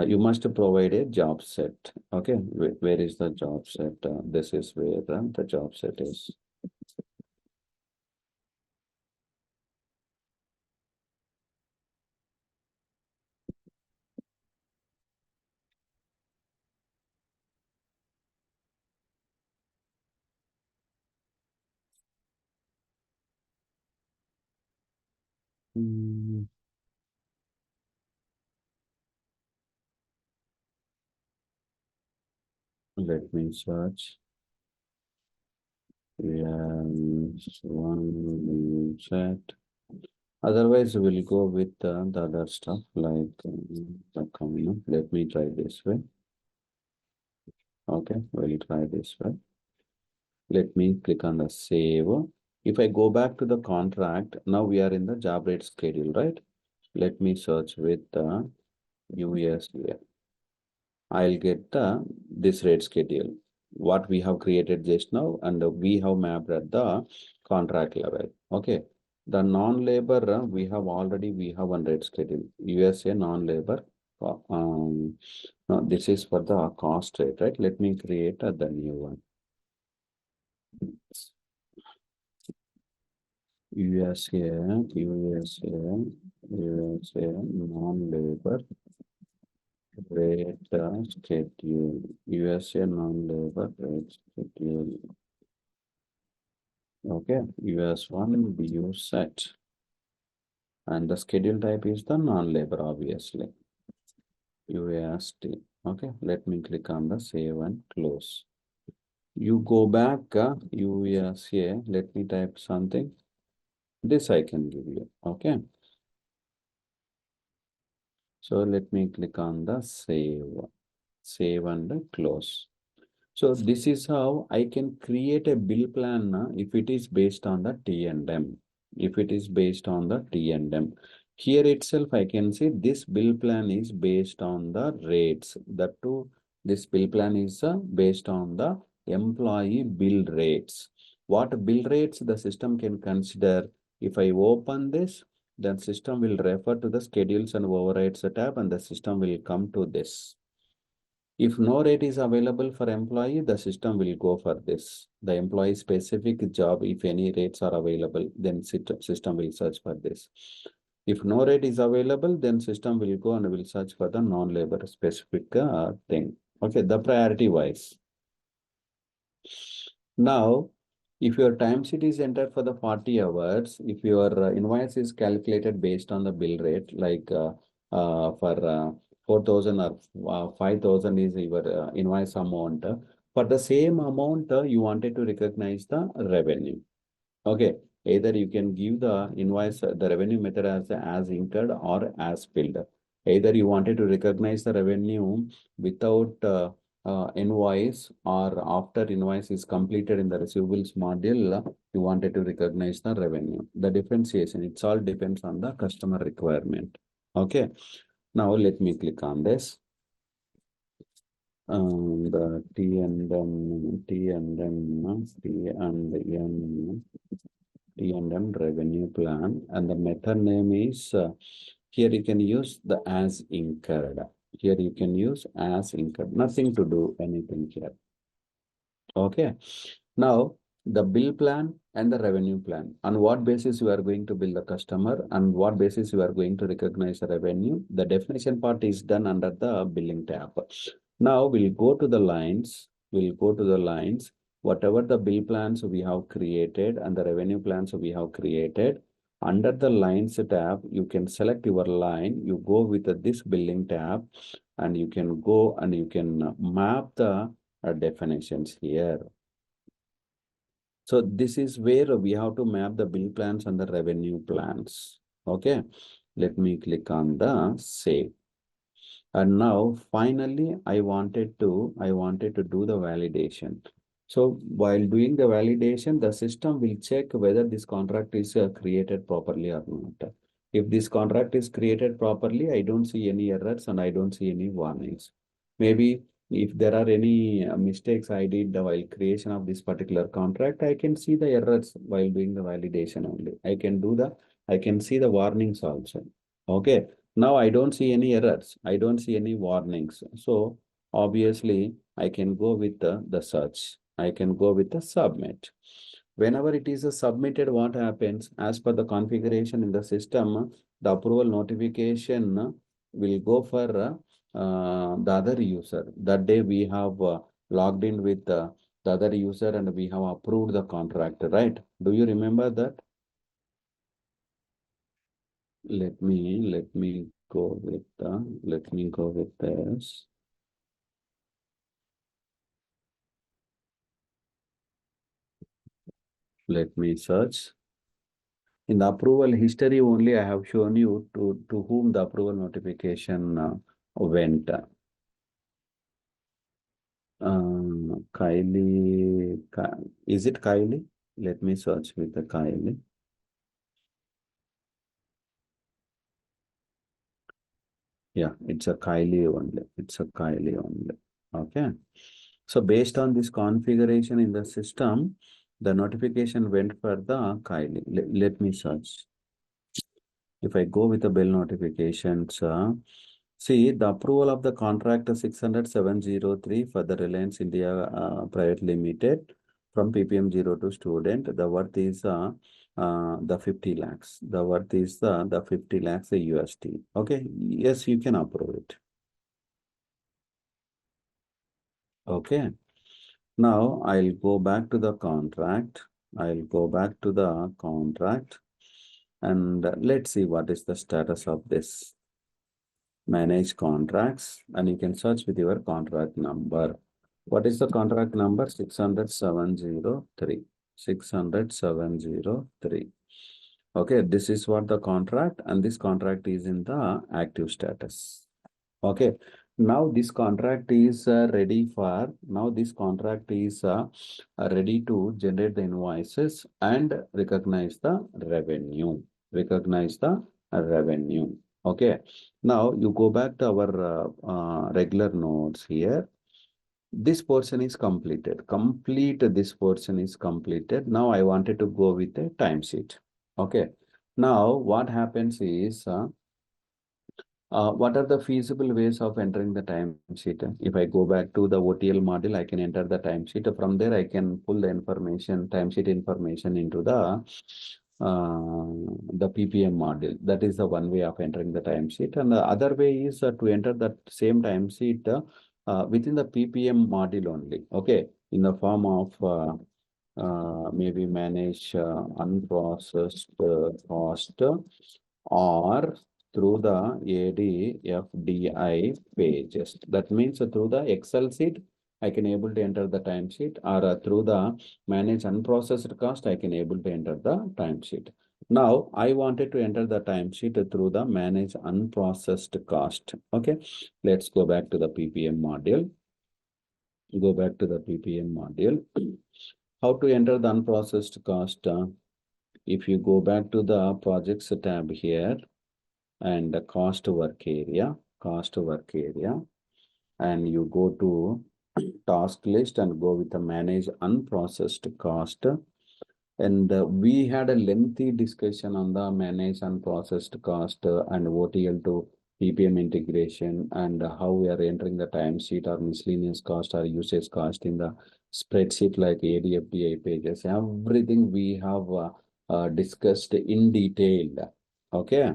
You must provide a job set. Okay, where is the job set? This is where the job set is. Let me search. One set. Otherwise, we'll go with the other stuff like the coming. Let me try this way. Okay, we'll try this way. Let me click on the save. If I go back to the contract, now we are in the job rate schedule, right? Let me search with the USD. I'll get this rate schedule, what we have created just now, and we have mapped at the contract level. Okay. The non-labor, we have one rate schedule. USA non-labor. No, this is for the cost rate, right? Let me create the new one. USA non-labor rate schedule. USA non-labor rate schedule. Okay, US1 BU set. And the schedule type is the non-labor, obviously. UAST. Okay, let me click on the save and close. You go back, USA, let me type something. This I can give you, okay? So let me click on the save and close. So this is how I can create a bill plan if it is based on the T&M. If it is based on the T&M. Here itself I can say this bill plan is based on the rates. That too, this bill plan is based on the employee bill rates. What bill rates the system can consider? If I open this, then system will refer to the schedules and overrides tab and the system will come to this. If no rate is available for employee, the system will go for this. The employee specific job, if any rates are available, then system will search for this. If no rate is available, then system will go and will search for the non-labor specific thing. Okay, the priority wise. Now, if your timesheet is entered for the 40 hours, if your invoice is calculated based on the bill rate, like for 4,000 or 5,000 is your invoice amount, for the same amount, you wanted to recognize the revenue. Okay, either you can give the invoice, the revenue method as incurred or as billed. Either you wanted to recognize the revenue without invoice or after invoice is completed in the receivables module, you wanted to recognize the revenue. The differentiation, it's all depends on the customer requirement. Okay, now let me click on this. The T&M revenue plan, and the method name is here you can use the as incurred. Here you can use as incurred, nothing to do anything here. Okay, now the bill plan and the revenue plan, on what basis you are going to bill the customer and what basis you are going to recognize the revenue. The definition part is done under the billing tab. Now we'll go to the lines, whatever the bill plans we have created and the revenue plans we have created. Under the lines tab, you can select your line, you go with this billing tab and you can go and you can map the definitions here. So this is where we have to map the bill plans and the revenue plans. Okay, let me click on the save. And now finally I wanted to do the validation. So while doing the validation, the system will check whether this contract is created properly or not. If this contract is created properly, I don't see any errors and I don't see any warnings. Maybe if there are any mistakes I did while creation of this particular contract, I can see the errors while doing the validation only. I can see the warnings also. Okay. Now I don't see any errors. I don't see any warnings. So obviously I can go with the search. I can go with the submit. Whenever it is submitted, what happens as per the configuration in the system, the approval notification will go for the other user. That day we have logged in with the other user and we have approved the contract, right? Do you remember that? Let me go with this. Let me search. In the approval history only, I have shown you to whom the approval notification went. Kylie, is it Kylie? Let me search with the Kylie. Yeah, it's a Kylie only. It's a Kylie only. Okay. So based on this configuration in the system, the notification went for the Kylie. Let me search. If I go with the bill notifications, see the approval of the contract 600,703 for the Reliance India Private Limited from PPM 02 student. The worth is the 50 lakhs. The worth is the 50 lakhs USD. Okay. Yes, you can approve it. Okay. Now I'll go back to the contract. And let's see what is the status of this. Manage contracts, and you can search with your contract number. What is the contract number? 600,703. 600,703. Okay, this is what the contract, and this contract is in the active status. Okay, now this contract is ready to generate the invoices and recognize the revenue. Okay, now you go back to our regular notes here. This portion is completed. This portion is completed. Now I wanted to go with a timesheet. Okay. Now what happens is, what are the feasible ways of entering the timesheet? If I go back to the OTL module, I can enter the timesheet. From there, I can pull the information, timesheet information into the PPM module. That is the one way of entering the timesheet. And the other way is to enter that same timesheet within the PPM module only. Okay, in the form of maybe manage unprocessed cost or through the ADFDI pages. That means through the Excel sheet, I can able to enter the timesheet, or through the manage unprocessed cost, I can able to enter the timesheet. Now, I wanted to enter the timesheet through the manage unprocessed cost. Okay, let's go back to the PPM module. How to enter the unprocessed cost? If you go back to the projects tab here, and the cost work area, and you go to task list and go with the manage unprocessed cost. And we had a lengthy discussion on the manage unprocessed cost and OTL to PPM integration, and how we are entering the timesheet or miscellaneous cost or usage cost in the spreadsheet like ADFDI pages. Everything we have discussed in detail. Okay.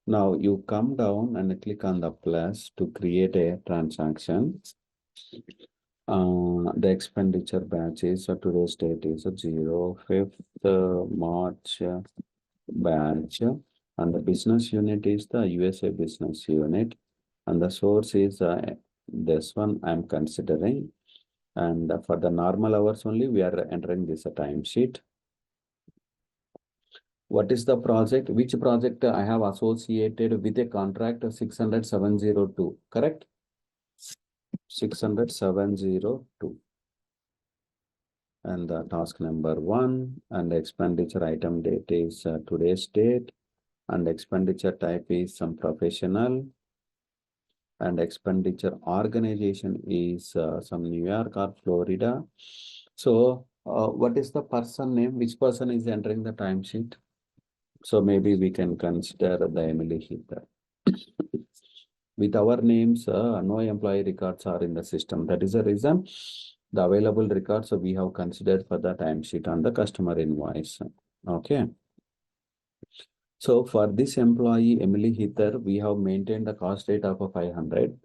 Now you come down and click on the plus to create a transaction. The expenditure batch is today's date is 5th March batch, and the business unit is the USA business unit, and the source is this one I'm considering. And for the normal hours only, we are entering this timesheet. What is the project? Which project I have associated with a contract 600,702, correct? 600,702. And the task number 1, and the expenditure item date is today's date, and expenditure type is some professional, and expenditure organization is some New York or Florida. So what is the person name? Which person is entering the timesheet? So maybe we can consider the Emily Heather. With our names, no employee records are in the system. That is the reason the available records we have considered for the timesheet on the customer invoice. Okay. So for this employee, Emily Heather, we have maintained the cost rate of 500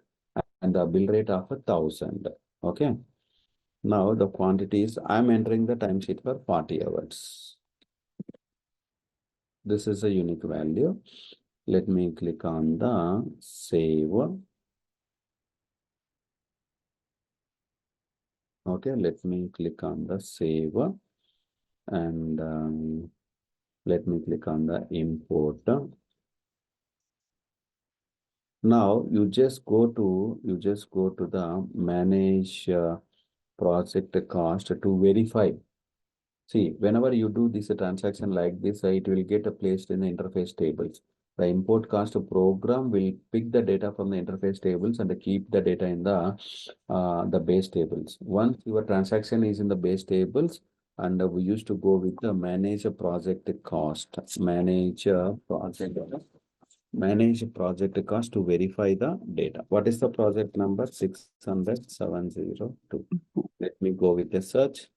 and the bill rate of 1,000. Okay. Now the quantities, I'm entering the timesheet for 40 hours. This is a unique value. Let me click on the save. Okay, let me click on the save, and let me click on the import. Now you just go to the manage project cost to verify. See, whenever you do this transaction like this, it will get placed in the interface tables. The import cost program will pick the data from the interface tables and keep the data in the base tables. Once your transaction is in the base tables, and we used to go with the manage project cost, manage project cost to verify the data. What is the project number? 600,702. Let me go with the search.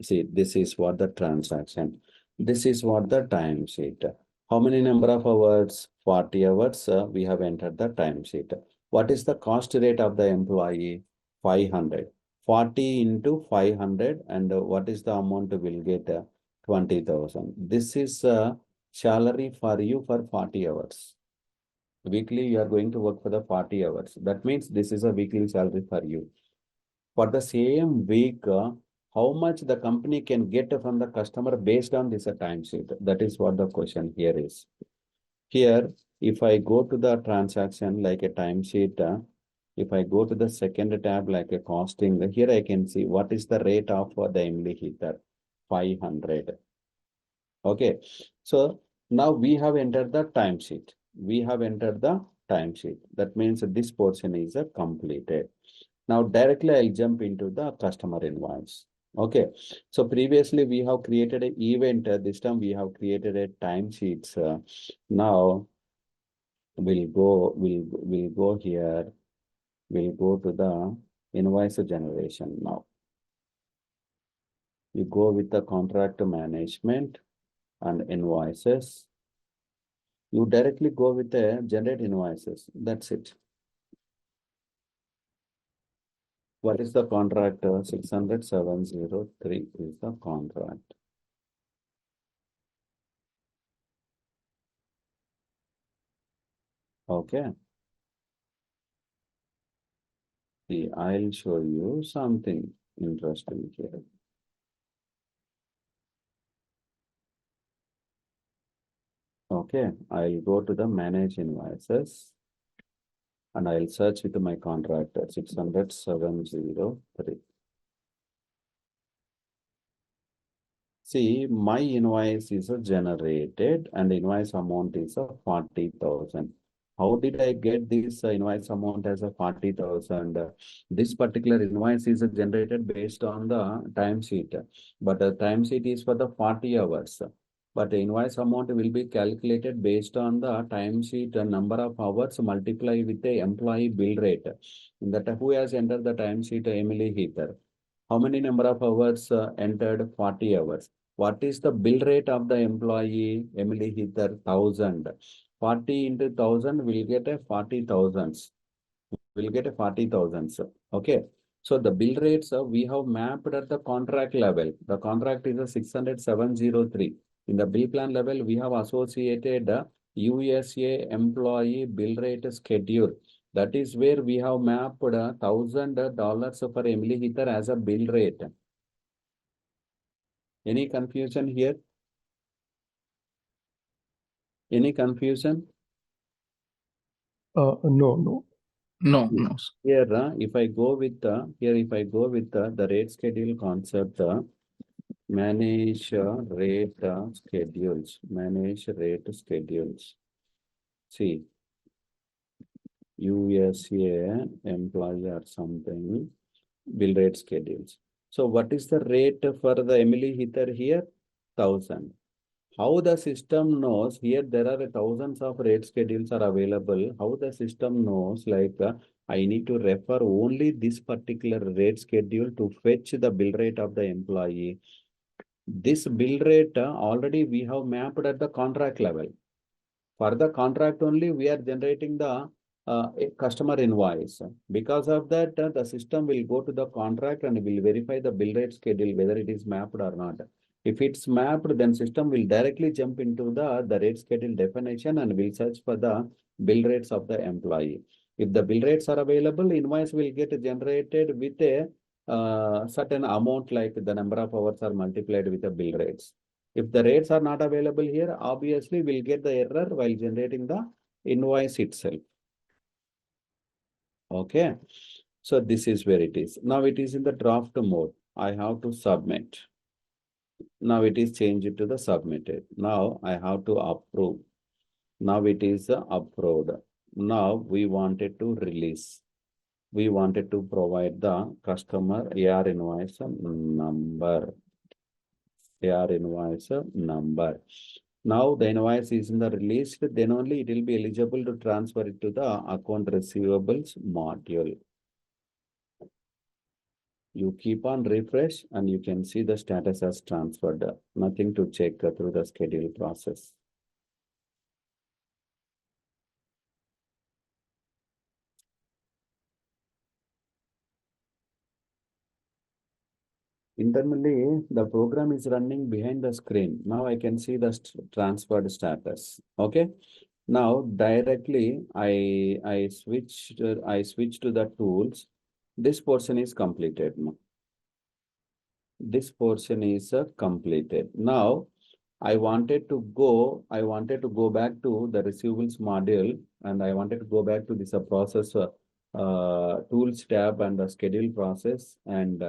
See, this is what the transaction. This is what the timesheet. How many number of hours? 40 hours. We have entered the timesheet. What is the cost rate of the employee? 500. 40 into 500, and what is the amount we'll get? 20,000. This is salary for you for 40 hours. Weekly, you are going to work for the 40 hours. That means this is a weekly salary for you. For the same week, how much the company can get from the customer based on this timesheet? That is what the question here is. Here, if I go to the transaction like a timesheet, if I go to the second tab like a costing, here I can see what is the rate of the Emily Heather, 500. Okay, so now we have entered the timesheet. We have entered the timesheet. That means this portion is completed. Now directly I'll jump into the customer invoice. Okay, so previously we have created an event. This time we have created a timesheets. Now we'll go here. We'll go to the invoice generation now. You go with the contract management and invoices. You directly go with the generate invoices. That's it. What is the contract? 600,703 is the contract. Okay. See, I'll show you something interesting here. Okay, I'll go to the manage invoices and I'll search with my contract 600,703. See, my invoice is generated and the invoice amount is 40,000. How did I get this invoice amount as 40,000? This particular invoice is generated based on the timesheet, but the timesheet is for the 40 hours. But the invoice amount will be calculated based on the timesheet number of hours multiplied with the employee bill rate. That who has entered the timesheet? Emily Heather. How many number of hours entered? 40 hours. What is the bill rate of the employee? Emily Heather, 1,000. 40 into 1,000 will get a 40,000. We'll get a 40,000. Okay. So the bill rates we have mapped at the contract level. The contract is a 600,703. In the bill plan level, we have associated USA employee bill rate schedule. That is where we have mapped $1,000 for Emily Heather as a bill rate. Any confusion here? Any confusion?
No.
No.
Here, if I go with the rate schedule concept, manage rate schedules. Manage rate schedules. See, USA employee or something, bill rate schedules. So what is the rate for the Emily Heather here? 1,000. How the system knows? Here there are thousands of rate schedules are available. How the system knows? Like I need to refer only this particular rate schedule to fetch the bill rate of the employee. This bill rate already we have mapped at the contract level. For the contract only, we are generating the customer invoice. Because of that, the system will go to the contract and will verify the bill rate schedule, whether it is mapped or not. If it's mapped, then system will directly jump into the rate schedule definition and will search for the bill rates of the employee. If the bill rates are available, invoice will get generated with a certain amount, like the number of hours are multiplied with the bill rates. If the rates are not available here, obviously we'll get the error while generating the invoice itself. Okay, so this is where it is. Now it is in the draft mode. I have to submit. Now it is changed to the submitted. Now I have to approve. Now it is approved. Now we wanted to release. We wanted to provide the customer AR invoice number. AR invoice number. Now the invoice is in the released, then only it will be eligible to transfer it to the account receivables module. You keep on refresh and you can see the status as transferred. Nothing to check through the schedule process. Internally, the program is running behind the screen. Now I can see the transferred status. Okay. Now directly I switch to the tools. This portion is completed. This portion is completed. Now, I wanted to go back to the receivables module, and I wanted to go back to this process tools tab and the schedule process, and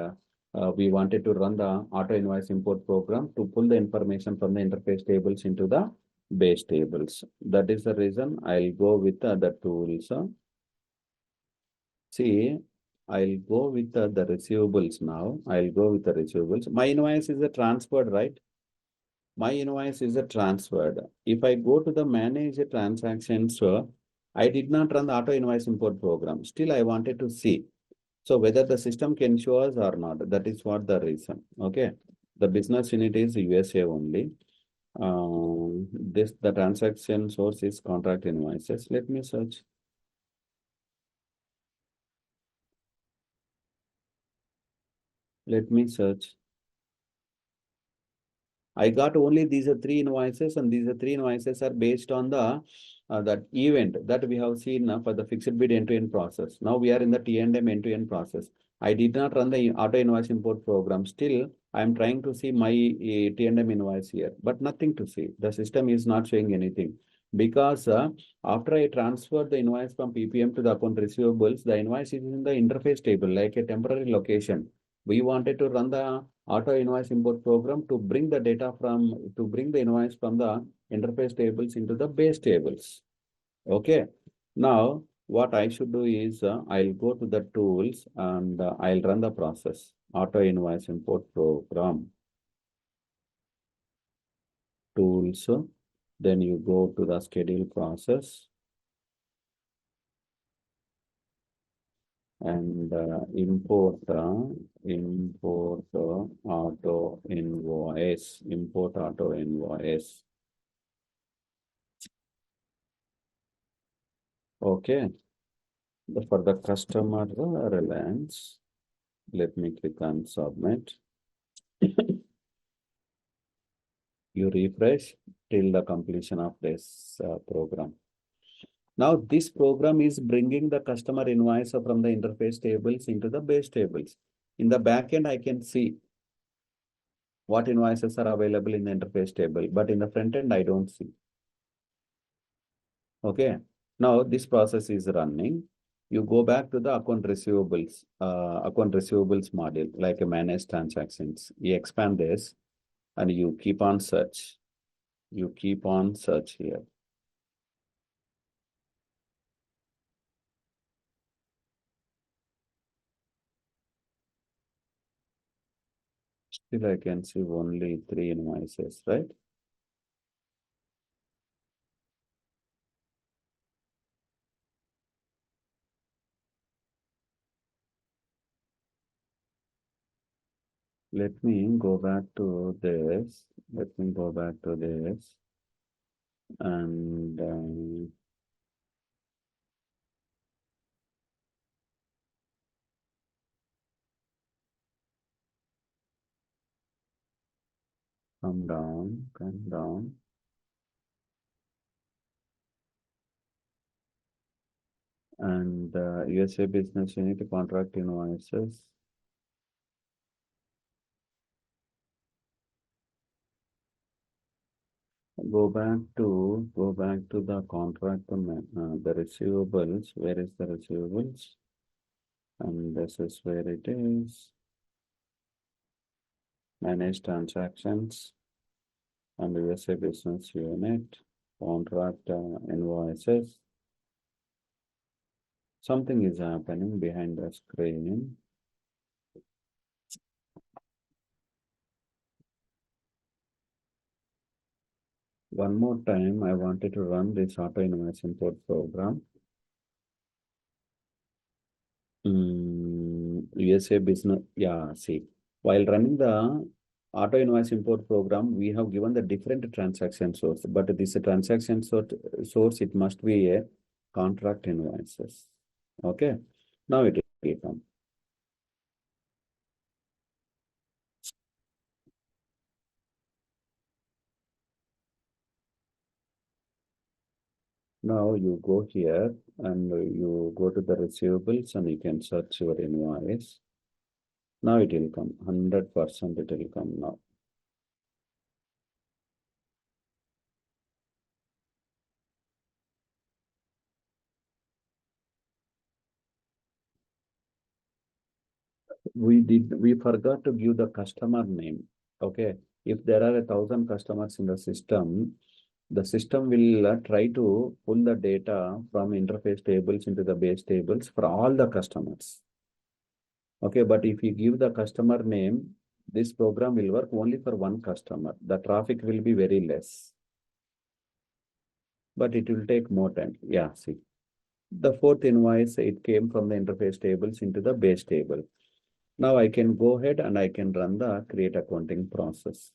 we wanted to run the auto invoice import program to pull the information from the interface tables into the base tables. That is the reason I'll go with the tools. See, I'll go with the receivables now. I'll go with the receivables. My invoice is transferred, right? My invoice is transferred. If I go to the manage transactions, I did not run the auto invoice import program. Still, I wanted to see. So whether the system can show us or not, that is what the reason. Okay. The business unit is USA only. The transaction source is contract invoices. Let me search. Let me search. I got only these are three invoices, and these are three invoices are based on the that event that we have seen for the fixed bid end-to-end process. Now we are in the T&M end-to-end process. I did not run the auto invoice import program. Still, I am trying to see my T&M invoice here, but nothing to see. The system is not showing anything because after I transferred the invoice from PPM to the account receivables, the invoice is in the interface table like a temporary location. We wanted to run the auto invoice import program to bring the invoice from the interface tables into the base tables. Okay. Now, what I should do is I'll go to the tools and I'll run the process auto invoice import program tools. Then you go to the schedule process and import auto invoice. Okay. For the customer Reliance, let me click on submit. You refresh till the completion of this program. Now this program is bringing the customer invoice from the interface tables into the base tables. In the backend, I can see what invoices are available in the interface table, but in the front end, I don't see. Okay. Now this process is running. You go back to the account receivables module, like a manage transactions. You expand this and you keep on search. You keep on search here. Still I can see only 3 invoices, right? Let me go back to this. Let me go back to this. And come down. And USA business unit contract invoices. Go back to the contract, the receivables. Where is the receivables? And this is where it is. Manage transactions and USA business unit, contract invoices. Something is happening behind the screen. One more time, I wanted to run this auto invoice import program. USA business, yeah, see, while running the auto invoice import program, we have given the different transaction source, but this transaction source, it must be a contract invoices. Okay, now it will come. Now you go here and you go to the receivables and you can search your invoice. Now it will come, 100% it will come now. We forgot to give the customer name. Okay. If there are 1,000 customers in the system will try to pull the data from interface tables into the base tables for all the customers. Okay, but if you give the customer name, this program will work only for one customer. The traffic will be very less. But it will take more time. Yeah, see. The fourth invoice, it came from the interface tables into the base table. Now I can go ahead and I can run the create accounting process.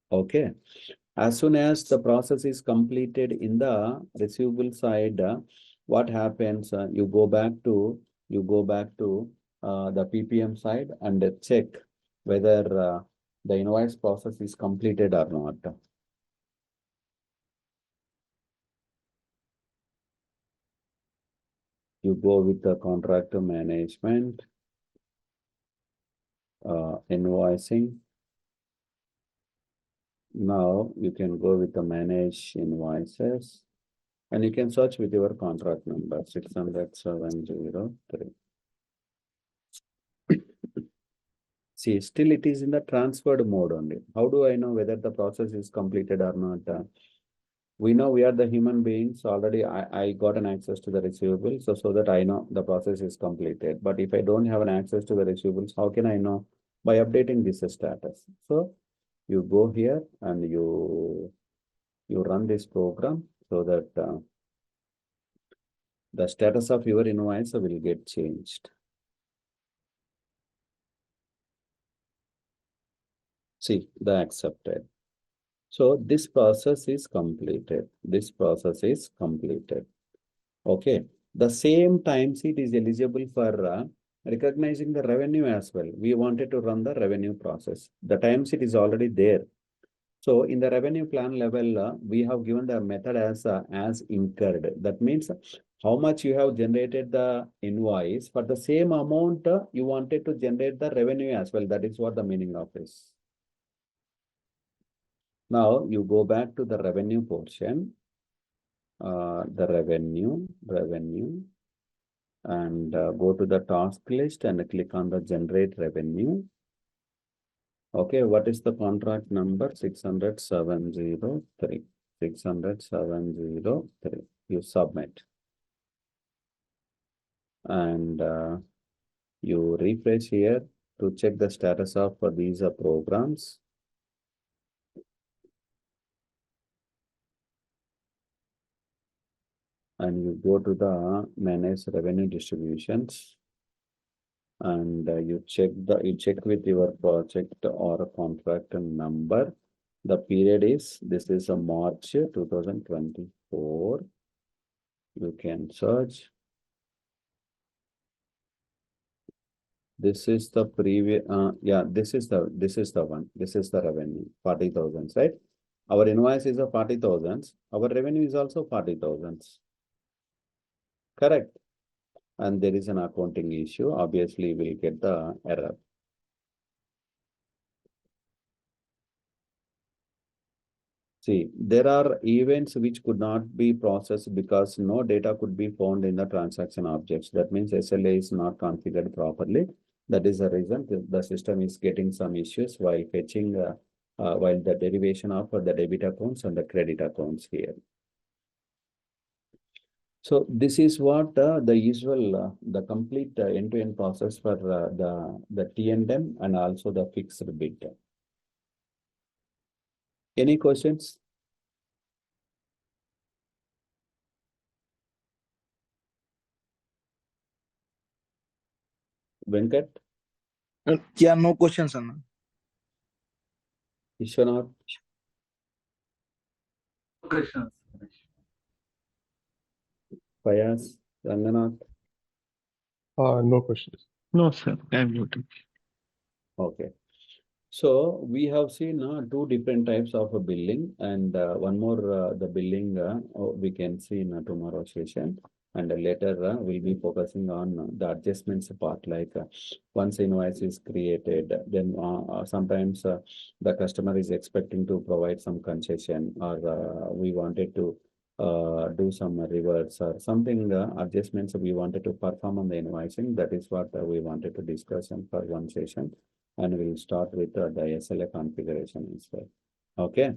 Okay. As soon as the process is completed in the receivable side, what happens? You go back to the PPM side and check whether the invoice process is completed or not. You go with the contractor management, invoicing. Now you can go with the manage invoices and you can search with your contract number 600,703. See, still it is in the transferred mode only. How do I know whether the process is completed or not? We know we are the human beings. Already I got an access to the receivables, so that I know the process is completed. But if I don't have an access to the receivables, how can I know? By updating this status. So you go here and you run this program so that the status of your invoice will get changed. See, the accepted. So this process is completed. This process is completed. Okay. The same time sheet is eligible for recognizing the revenue as well. We wanted to run the revenue process. The time sheet is already there. So in the revenue plan level, we have given the method as incurred. That means how much you have generated the invoice for the same amount you wanted to generate the revenue as well. That is what the meaning of this. Now you go back to the revenue portion, the revenue, and go to the task list and click on the generate revenue. Okay, what is the contract number? 600,703. 600,703. You submit. And you refresh here to check the status of these programs. And you go to the manage revenue distributions. And you check with your project or contract number. The period is, this is a March 2024. You can search. This is the previous, this is the one. This is the revenue, 40,000, right? Our invoice is of 40,000. Our revenue is also 40,000. Correct. And there is an accounting issue. Obviously, we'll get the error. See, there are events which could not be processed because no data could be found in the transaction objects. That means SLA is not configured properly. That is the reason the system is getting some issues while fetching, while the derivation of the debit accounts and the credit accounts here. So this is what the usual, the complete end-to-end process for the T&M and also the fixed bid. Any questions? Venkat?
Yeah, no questions, Anna.
Ishwanath?
Questions.
Fayaz? Ranganath?
No questions.
No, sir. I'm muted.
Okay. So we have seen two different types of a billing, and one more the billing we can see in tomorrow session. And later we'll be focusing on the adjustments part, like once invoice is created, then sometimes the customer is expecting to provide some concession, or we wanted to do some reverse or something adjustments we wanted to perform on the invoicing. That is what we wanted to discuss in for one session, and we'll start with the SLA configuration as well. Okay.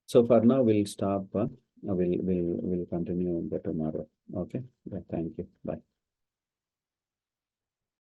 So for now, we'll stop. We'll continue the tomorrow. Okay. Yeah, thank you. Bye.